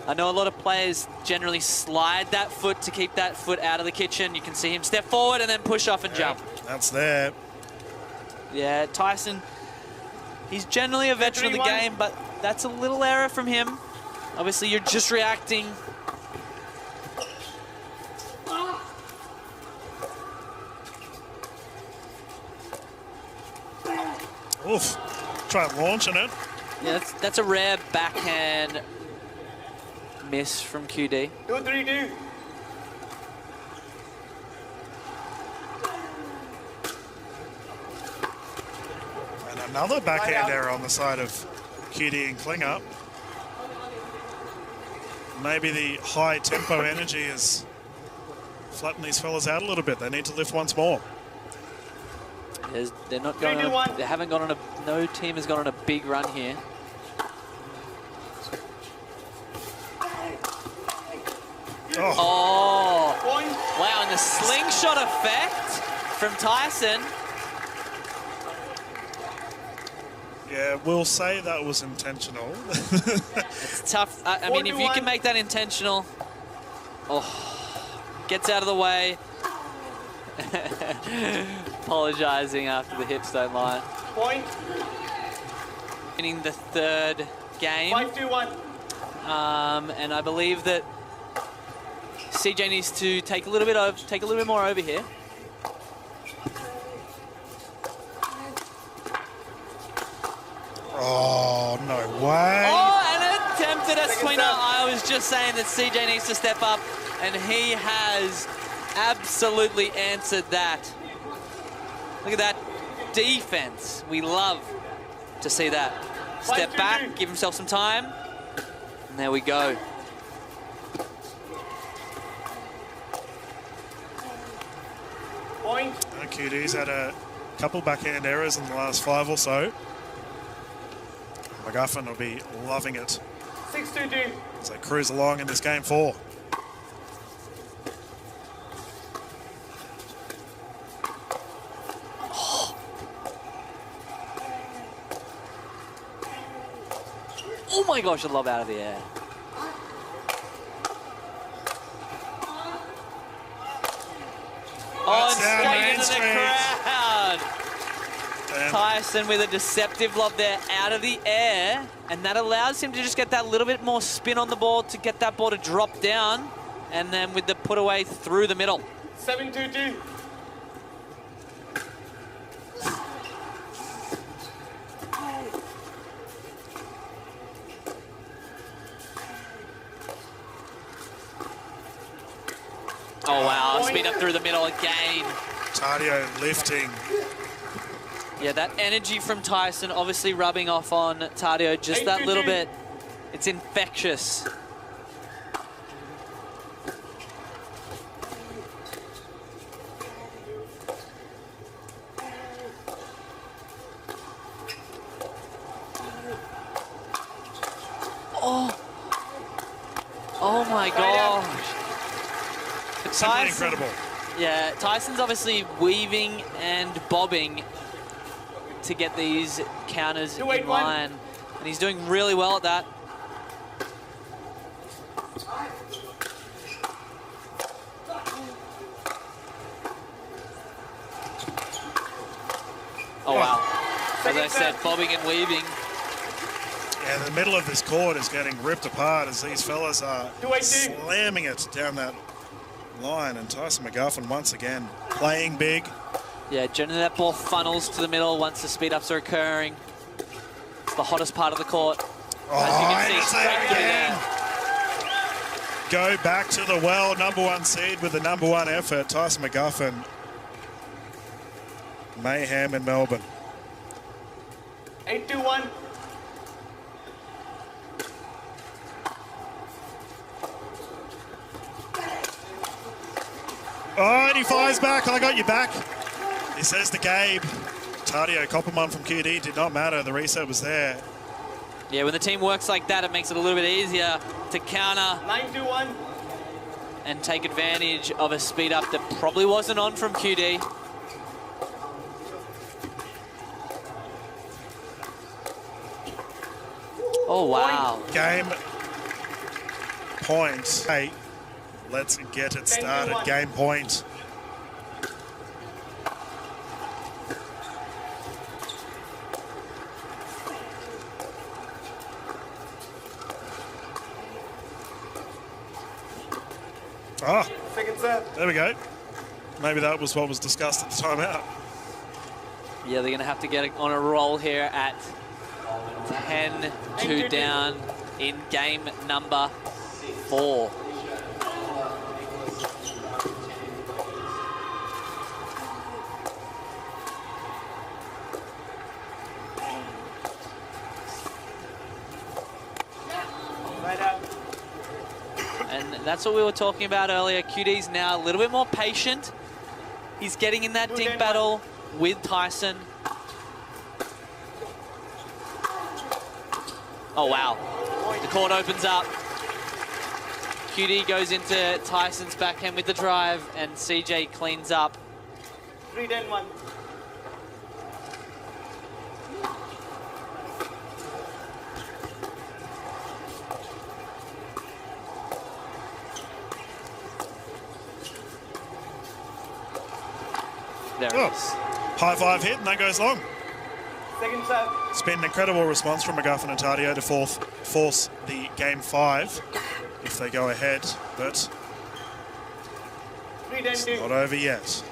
I know a lot of players generally slide that foot to keep that foot out of the kitchen. You can see him step forward and then push off and jump. That's there. Yeah, Tyson, he's generally a veteran of the 3-1. game, but that's a little error from him. Obviously, you're just reacting. Oof. Try launching it. Yeah, that's a rare backhand miss from QD. 2-3-2. And another backhand error on the side of QD and Klinger. maybe the high tempo energy has flattened these fellas out a little bit. They need to lift once more. They're not going on, they haven't gone on no team has gone on a big run here. Oh, wow, and the slingshot effect from Tyson. Yeah, we'll say that was intentional. It's tough. I mean, if you can make that intentional, gets out of the way. Apologizing after the hips don't lie. Point. Winning the third game. 5-2-1. And I believe that CJ needs to take a little bit more over here. Oh, no way. Oh, and attempted a swinger. I was just saying that CJ needs to step up, and he has absolutely answered that. Look at that defense. We love to see that. Step back, give himself some time, and there we go. Point. QD's had a couple backhand errors in the last 5 or so. McGuffin will be loving it 6-2-2. as they cruise along in this game 4. Oh my gosh, a lob out of the air. Oh, and straight into the crowd. Tyson with a deceptive lob there out of the air, and that allows him to just get that little bit more spin on the ball to get that ball to drop down, and then with the put away through the middle. 7-2-2. Oh wow, speed up through the middle again. Tardio lifting. Yeah, that energy from Tyson obviously rubbing off on Tardio just that little bit. It's infectious. Oh my gosh. Simply incredible. Yeah, Tyson's obviously weaving and bobbing to get these counters in line, and he's doing really well at that. Oh wow. As I said, bobbing and weaving. Yeah, the middle of this court is getting ripped apart as these fellas are slamming it down that line, and Tyson McGuffin once again playing big. Yeah, generally that ball funnels to the middle once the speed ups are occurring. It's the hottest part of the court. As you can see, straight through there. Go back to the well, #1 seed with the #1 effort, Tyson McGuffin. Mayhem in Melbourne. 8-2-1. Oh, and he fires back. I got you back. He says to Gabe. Tardio, Copperman from QD did not matter. The reset was there. Yeah, when the team works like that, it makes it a little bit easier to counter 9-2-1. and take advantage of a speed up that probably wasn't on from QD. Oh, wow. Game point. Hey, let's get it started. Game point. Ah, Second set. there we go. Maybe that was what was discussed at the timeout. Yeah, they're going to have to get on a roll here at 10-2 down in game number 4. Right up. And that's what we were talking about earlier. QD's now a little bit more patient. He's getting in that dink battle with Tyson. Oh, wow. The court opens up. QD goes into Tyson's backhand with the drive, and CJ cleans up. 3-10-1. There it is. High five hit, and that goes long. Second serve. It's been an incredible response from McGuffin and Tardio to force the game 5 if they go ahead, but 3-10-2. not over yet.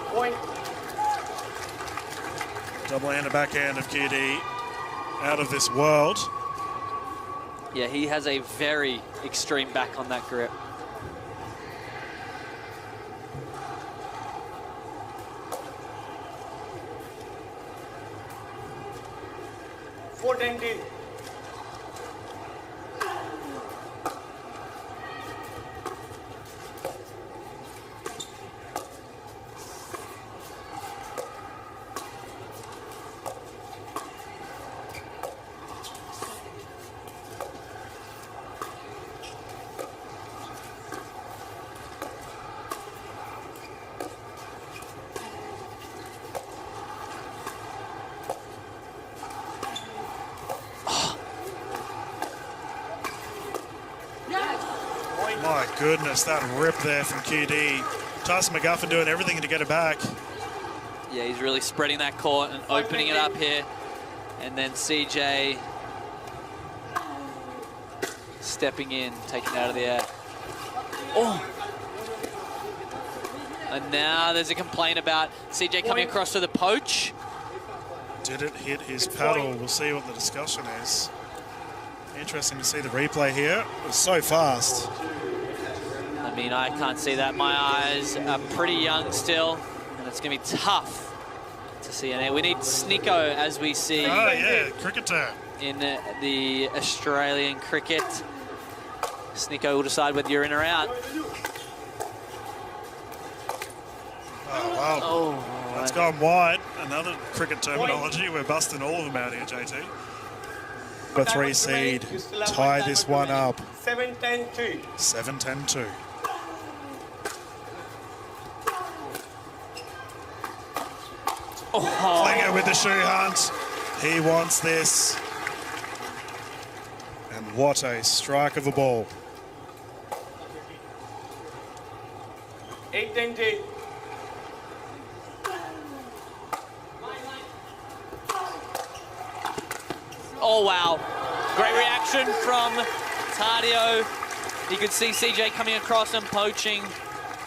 Point. Double hand and backhand of QD out of this world. Yeah, he has a very extreme back on that grip. Four 10-2. My goodness, that rip there from QD. Tyson McGuffin doing everything to get it back. Yeah, he's really spreading that court and opening it up here. And then CJ stepping in, taking it out of the air. Oh! And now there's a complaint about CJ coming across to the poach. Did it hit his paddle? We'll see what the discussion is. Interesting to see the replay here. It was so fast. I mean, I can't see that. My eyes are pretty young still, and it's going to be tough to see. And we need Snicko, as we see Oh, yeah, cricketer. in the Australian cricket. Snicko will decide whether you're in or out. Oh, wow. Oh, That's gone wide. Another cricket terminology. We're busting all of them out here, JT. The 3 seed. Tie this one up. 7-10-2. 7-10-2. Oh. Klinger with the shoe hunt. He wants this. And what a strike of a ball. 8-10-2. Oh, wow. Great reaction from Tardio. You could see CJ coming across and poaching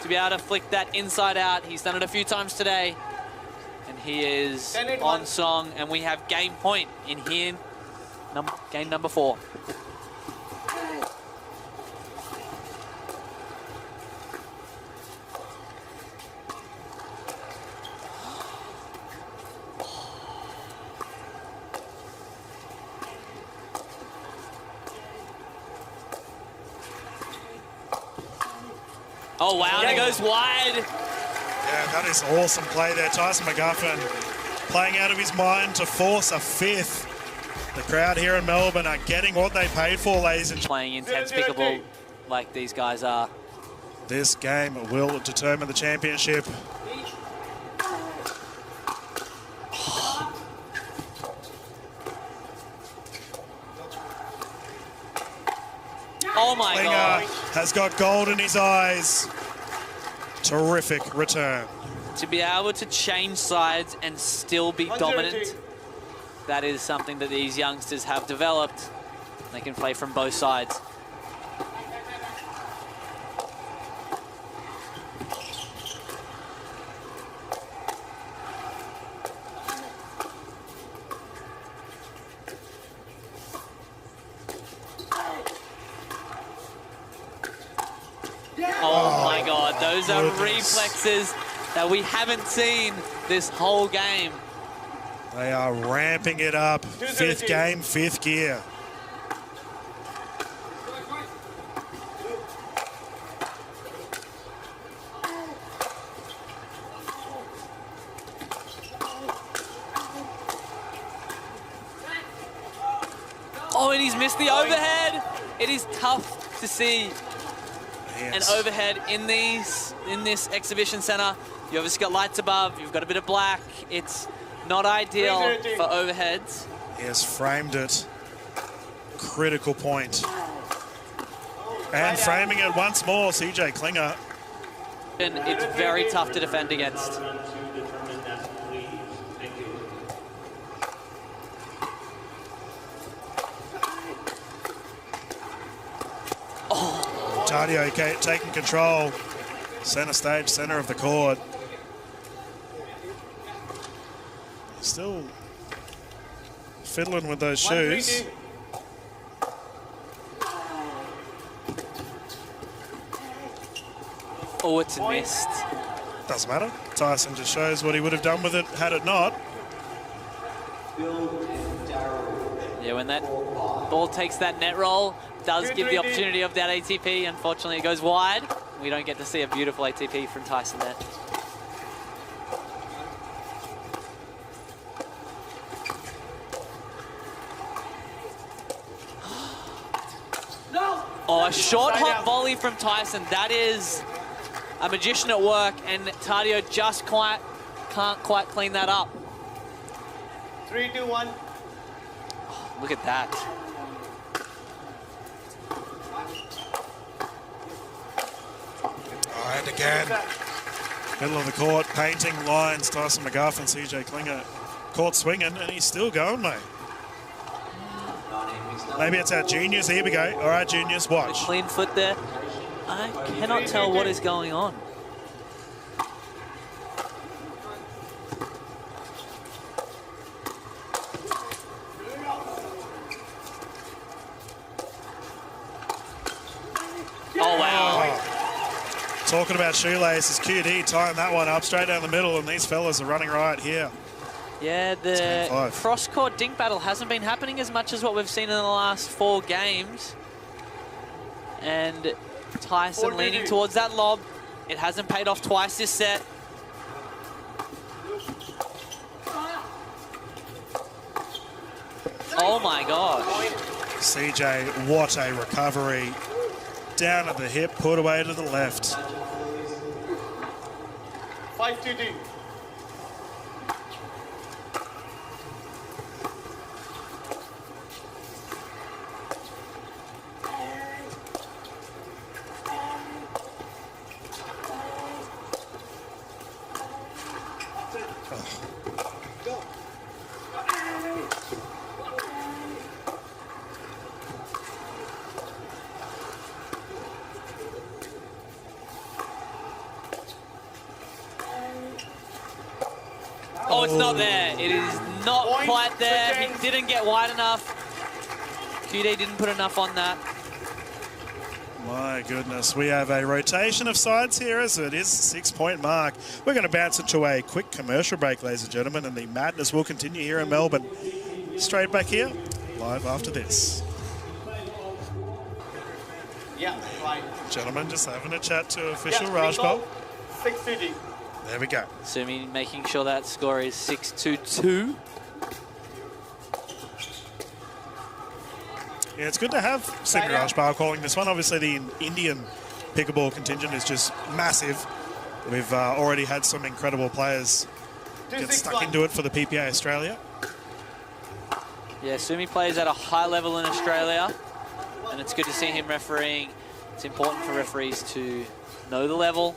to be able to flick that inside out. He's done it a few times today. And he is on song. And we have game point in here. Game number 4. Oh, wow, and it goes wide. Yeah, that is awesome play there. Tyson McGuffin playing out of his mind to force a 5th. The crowd here in Melbourne are getting what they paid for, ladies and gentlemen. Playing intense pickleball like these guys are. This game will determine the championship. Oh my Klinger God. has got gold in his eyes. Terrific return. To be able to change sides and still be dominant, that is something that these youngsters have developed. They can play from both sides. Oh my God, those are reflexes that we haven't seen this whole game. They are ramping it up. Fifth game, fifth gear. Oh, and he's missed the overhead. It is tough to see an overhead in this exhibition center. You obviously got lights above, you've got a bit of black. It's not ideal for overheads. He has framed it. Critical point. And framing it once more, CJ Klinger. And it's very tough to defend against. Tardio taking control. Center stage, center of the court. Still fiddling with those shoes. Oh, it's missed. Doesn't matter. Tyson just shows what he would have done with it had it not. Yeah, when that ball takes that net roll, does give the opportunity of that ATP. Unfortunately, it goes wide. We don't get to see a beautiful ATP from Tyson there. Oh, a short hot volley from Tyson. That is a magician at work, and Tardio just can't quite clean that up. 3, 2, 1. Oh, look at that. Oh, and again. Middle of the court, painting lines. Tyson McGuffin, CJ Klinger. Court swinging, and he's still going, mate. Maybe it's our juniors. Here we go. All right, juniors, watch. A clean foot there. I cannot tell what is going on. Oh, wow. Oh. Talking about shoelaces, QD tying that one up straight down the middle, and these fellas are running right here. Yeah, the cross-court dink battle hasn't been happening as much as what we've seen in the last 4 games. And Tyson leaning towards that lob. It hasn't paid off twice this set. Oh my gosh. CJ, what a recovery. Down at the hip, put away to the left. 5 TD. Oh, it's not there. It is not quite there. He didn't get wide enough. QD didn't put enough on that. My goodness, we have a rotation of sides here as it is 6-point mark. We're going to bounce into a quick commercial break, ladies and gentlemen, and the madness will continue here in Melbourne. Straight back here, live after this. Yeah, right. Gentlemen, just having a chat to official Rajpal. 6 TD. There we go. Sumi making sure that score is 6-2. Yeah, it's good to have Simi Rajpal calling this one. Obviously, the Indian pickleball contingent is just massive. We've already had some incredible players get stuck into it for the PPA Australia. Yeah, Sumi plays at a high level in Australia, and it's good to see him refereeing. It's important for referees to know the level.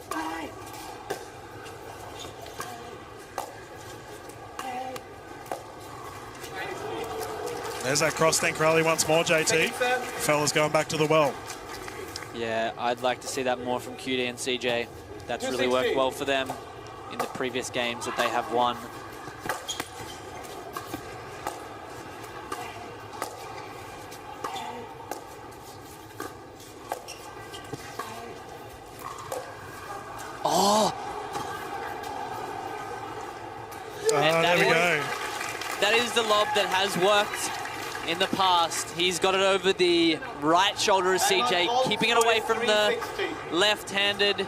There's that cross-think rally once more, JT. Fellas going back to the well. Yeah, I'd like to see that more from QD and CJ. That's really worked well for them in the previous games that they have won. There we go. that is the lob that has worked in the past. He's got it over the right shoulder of CJ, keeping it away from the left-handed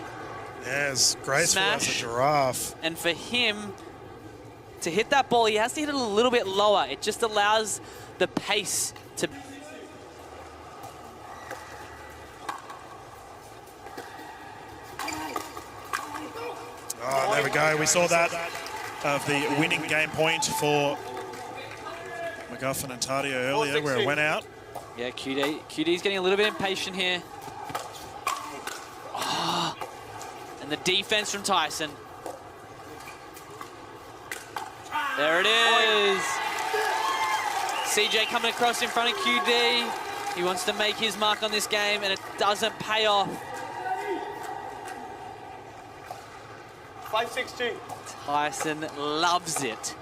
Yes, graceful as a smash. giraffe. And for him to hit that ball, he has to hit it a little bit lower. It just allows the pace to... Oh, there we go. We saw that of the winning game point for McGuffin and Tardio earlier, where it went out. Yeah, QD's getting a little bit impatient here. Oh, and the defense from Tyson. There it is. CJ coming across in front of QD. He wants to make his mark on this game, and it doesn't pay off. 5-6-2. Tyson loves it.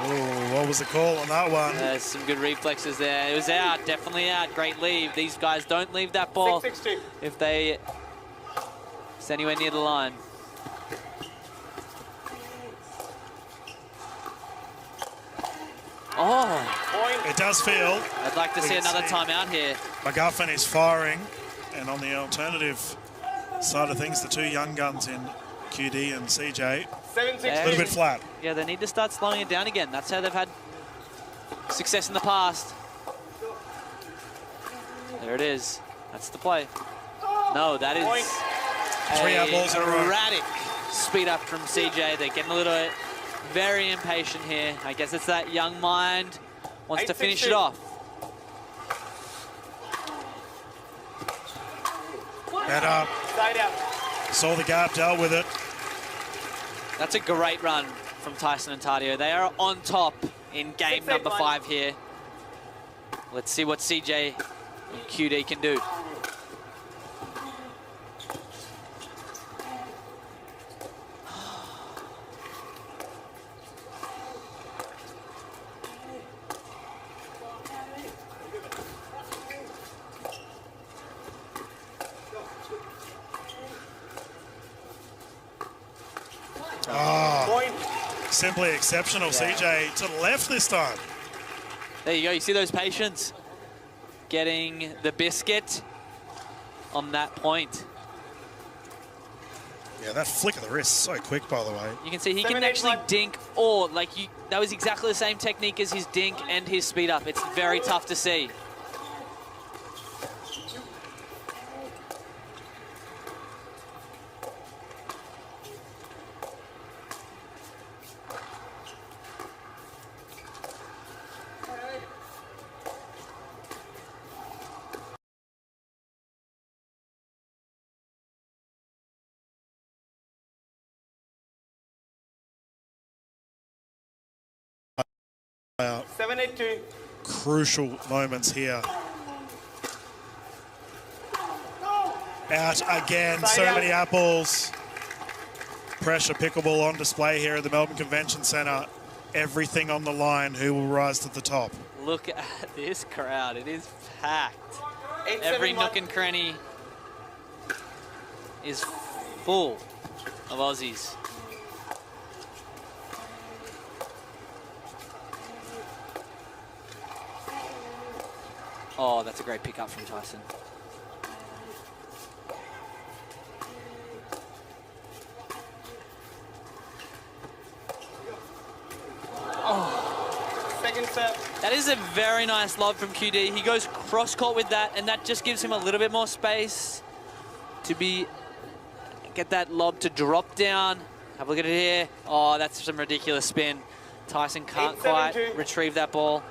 Ooh, what was the call on that one? There's some good reflexes there. It was out, definitely out. Great leave. These guys don't leave that ball 6-6-2. if they it's anywhere near the line. Oh, It does feel I'd like to see another timeout here. McGuffin is firing, and on the alternative side of things, the two young guns in QD and CJ, 7-6-2. a little bit flat. Yeah, they need to start slowing it down again. That's how they've had success in the past. There it is. That's the play. No, that is Three out balls in a row. erratic speed up from CJ. They're getting a little bit very impatient here. I guess it's that young mind wants to finish it off. Better. Side out. Saw the gap, dealt with it. That's a great run from Tyson and Tardio. They are on top in game 6-8-1. number 5 here. Let's see what CJ and QD can do. Point. Simply exceptional. CJ to the left this time. There you go. You see those patients getting the biscuit on that point. Yeah, that flick of the wrist, so quick, by the way. You can see he can actually dink, or like that was exactly the same technique as his dink and his speed up. It's very tough to see. Uh, 7-8-2. crucial moments here. Out again, so many apples. Pressure pickleball on display here at the Melbourne Convention Centre. Everything on the line. Who will rise to the top? Look at this crowd. It is packed. 8-7-1. Every nook and cranny is full of Aussies. Oh, that's a great pickup from Tyson. Second set. That is a very nice lob from QD. He goes cross-court with that, and that just gives him a little bit more space to get that lob to drop down. Have a look at it here. Oh, that's some ridiculous spin. Tyson can't 8-7-2. quite retrieve that ball.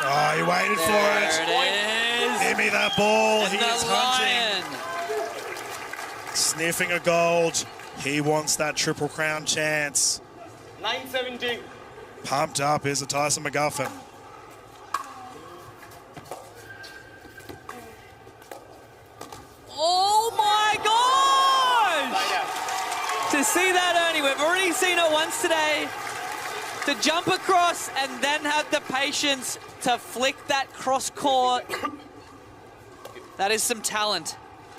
Oh, he waited for There it. it is. Give me that ball. And He the is hunting. Lion. Sniffing a gold. He wants that Triple Crown chance. 9-7-2. Pumped up is a Tyson McGuffin. to see that, Ernie. We've already seen it once today. To jump across and then have the patience to flick that cross court. That is some talent.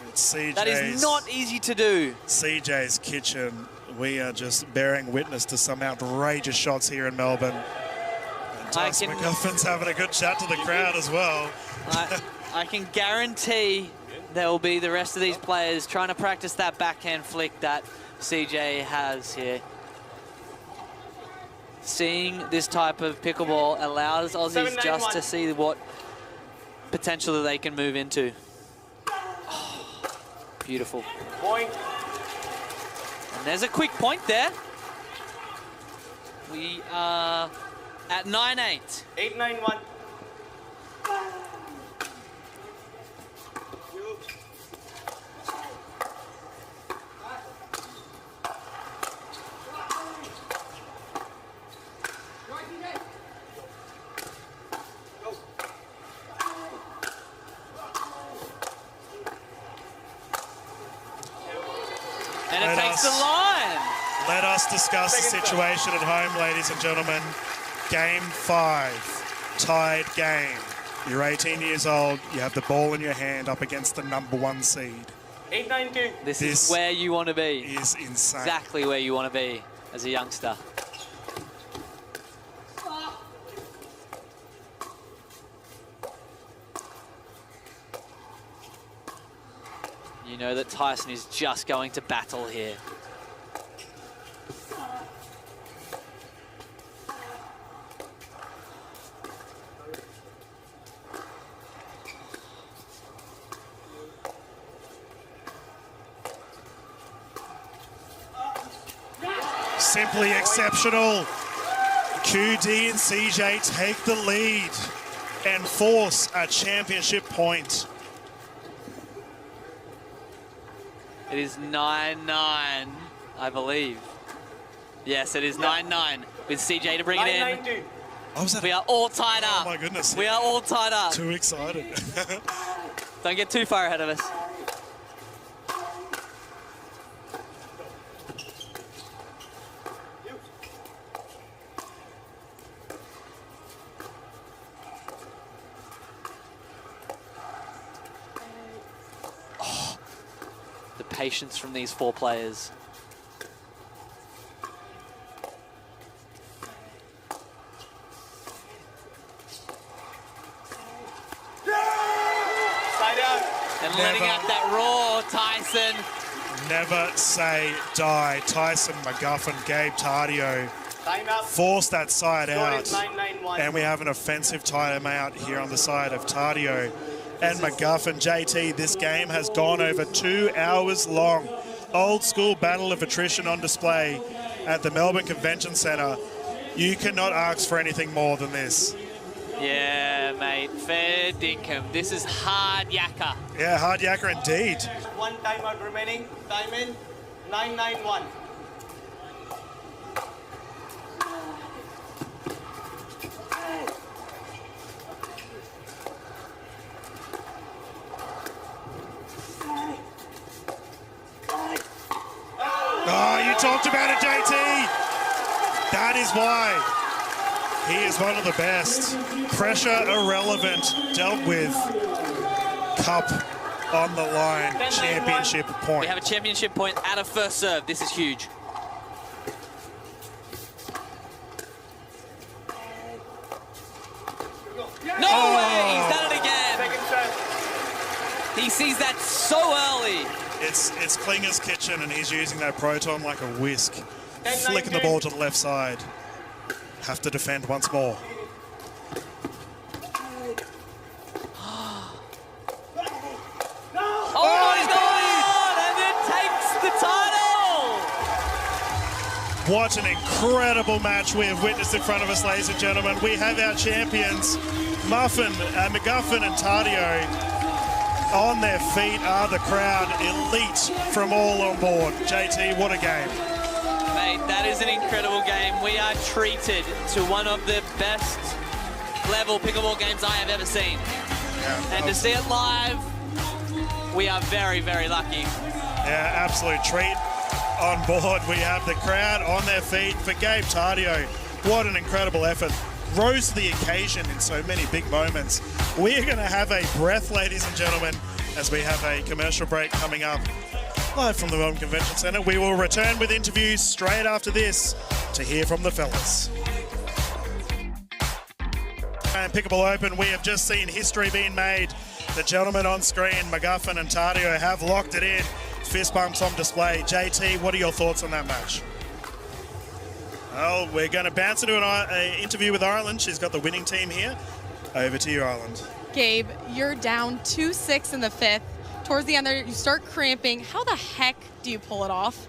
It's CJ's, that is not easy to do. CJ's kitchen. We are just bearing witness to some outrageous shots here in Melbourne. And Tyson McGuffin's having a good chat to the crowd as well. I can guarantee there will be the rest of these players trying to practice that backhand flick that CJ has here. Seeing this type of pickleball allows Aussies just to see what potential that they can move into. Oh, beautiful. Point. And there's a quick point there. We are at 9-8. 8-9-1. And it takes the line. Let us discuss the situation at home, ladies and gentlemen. Game 5, tied game. You're 18 years old, you have the ball in your hand up against the #1 seed. 8-9-2. This is where you want to be. Is insane. Exactly where you want to be as a youngster. You know that Tyson is just going to battle here. Simply exceptional. QD and CJ take the lead and force a championship point. It is 9-9, I believe. Yes, it is 9-9 with CJ to bring it in. 9-9-2. Oh, was that? We are all tied up. Oh my goodness. We are all tied up. Too excited. Don't get too far ahead of us. Patience from these 4 players. And letting out that roar, Tyson. Never say die. Tyson, McGuffin, Gabe Tardio forced that side out. 9-9-1. And we have an offensive timeout here on the side of Tardio and McGuffin. JT, this game has gone over 2 hours long. Old school battle of attrition on display at the Melbourne Convention Centre. You cannot ask for anything more than this. Yeah, mate, fair dinkum. This is hard yakka. Yeah, hard yakka indeed. 1 timeout remaining. Time in. 9-9-1. Oh, you talked about it, JT. That is why he is one of the best. Pressure irrelevant, dealt with. Cup on the line, championship point. We have a championship point at a first serve. This is huge. No way! He's done it again. Second serve. He sees that so early. It's Klinger's kitchen, and he's using that Proton like a whisk. 10, Flicking the ball to the left side. Have to defend once more. Oh my God! And it takes the title! What an incredible match we have witnessed in front of us, ladies and gentlemen. We have our champions, McGuffin and Tardio. On their feet are the crowd, elite from all on board. JT, what a game. Mate, that is an incredible game. We are treated to one of the best level pickleball games I have ever seen. Yeah, and to see it live, we are very, very lucky. Yeah, absolute treat. on board. We have the crowd on their feet for Gabe Tardio. What an incredible effort. Rose to the occasion in so many big moments. We are going to have a breath, ladies and gentlemen, as we have a commercial break coming up live from the Melbourne Convention Centre. We will return with interviews straight after this to hear from the fellas. And Pickleball Open, we have just seen history being made. The gentlemen on screen, McGuffin and Tardio, have locked it in. Fist bumps on display. JT, what are your thoughts on that match? Well, we're going to bounce into an interview with Ireland. She's got the winning team here. Over to you, Ireland. Gabe, you're down 2-6 in the fifth. Towards the end there, you start cramping. How the heck do you pull it off?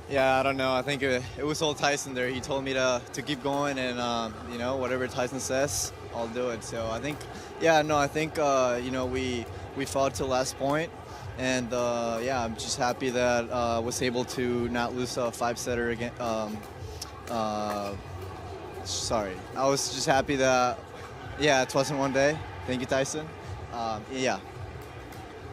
Yeah, I don't know. I think it was old Tyson there. He told me to keep going, and you know, whatever Tyson says, I'll do it. So I think, yeah, no, I think you know, we fought to the last point, and yeah, I'm just happy that I was able to not lose a 5-setter again. Sorry, I was just happy that, yeah, it wasn't one day. Thank you, Tyson. Yeah.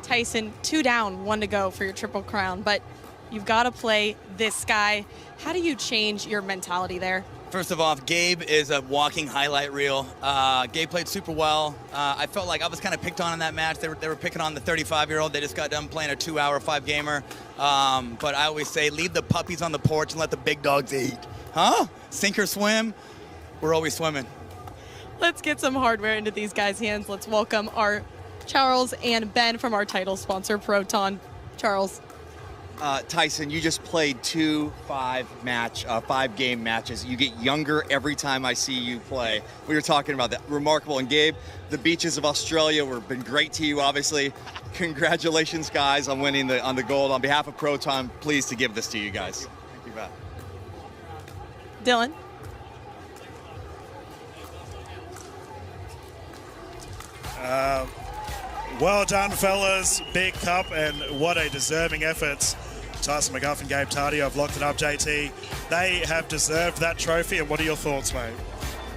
Tyson, 2 down, 1 to go for your Triple Crown, but you've got to play this guy. How do you change your mentality there? First of all, Gabe is a walking highlight reel. Gabe played super well. I felt like I was kind of picked on in that match. They were picking on the 35-year-old. They just got done playing a 2-hour 5-gamer. But I always say, leave the puppies on the porch and let the big dogs eat. Huh? Sink or swim? We're always swimming. Let's get some hardware into these guys' hands. Let's welcome our Charles and Ben from our title sponsor, Proton. Charles. Tyson, you just played 2 5-game matches. You get younger every time I see you play. We were talking about that. Remarkable. And Gabe, the beaches of Australia have been great to you, obviously. Congratulations, guys, on winning on the gold. On behalf of Proton, pleased to give this to you guys. Thank you, Matt. Dylan. Well done, fellas. Big cup, and what a deserving effort. Tyson McGuffin, Gabe Tardio have locked it up, JT. They have deserved that trophy, and what are your thoughts, mate?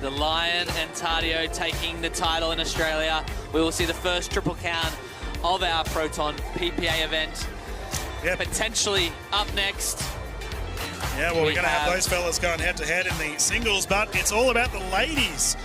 The Lion and Tardio taking the title in Australia. We will see the first Triple Crown of our Proton PPA event. Yep. Potentially up next. Yeah, well, we're going to have those fellas going head-to-head in the singles, but it's all about the ladies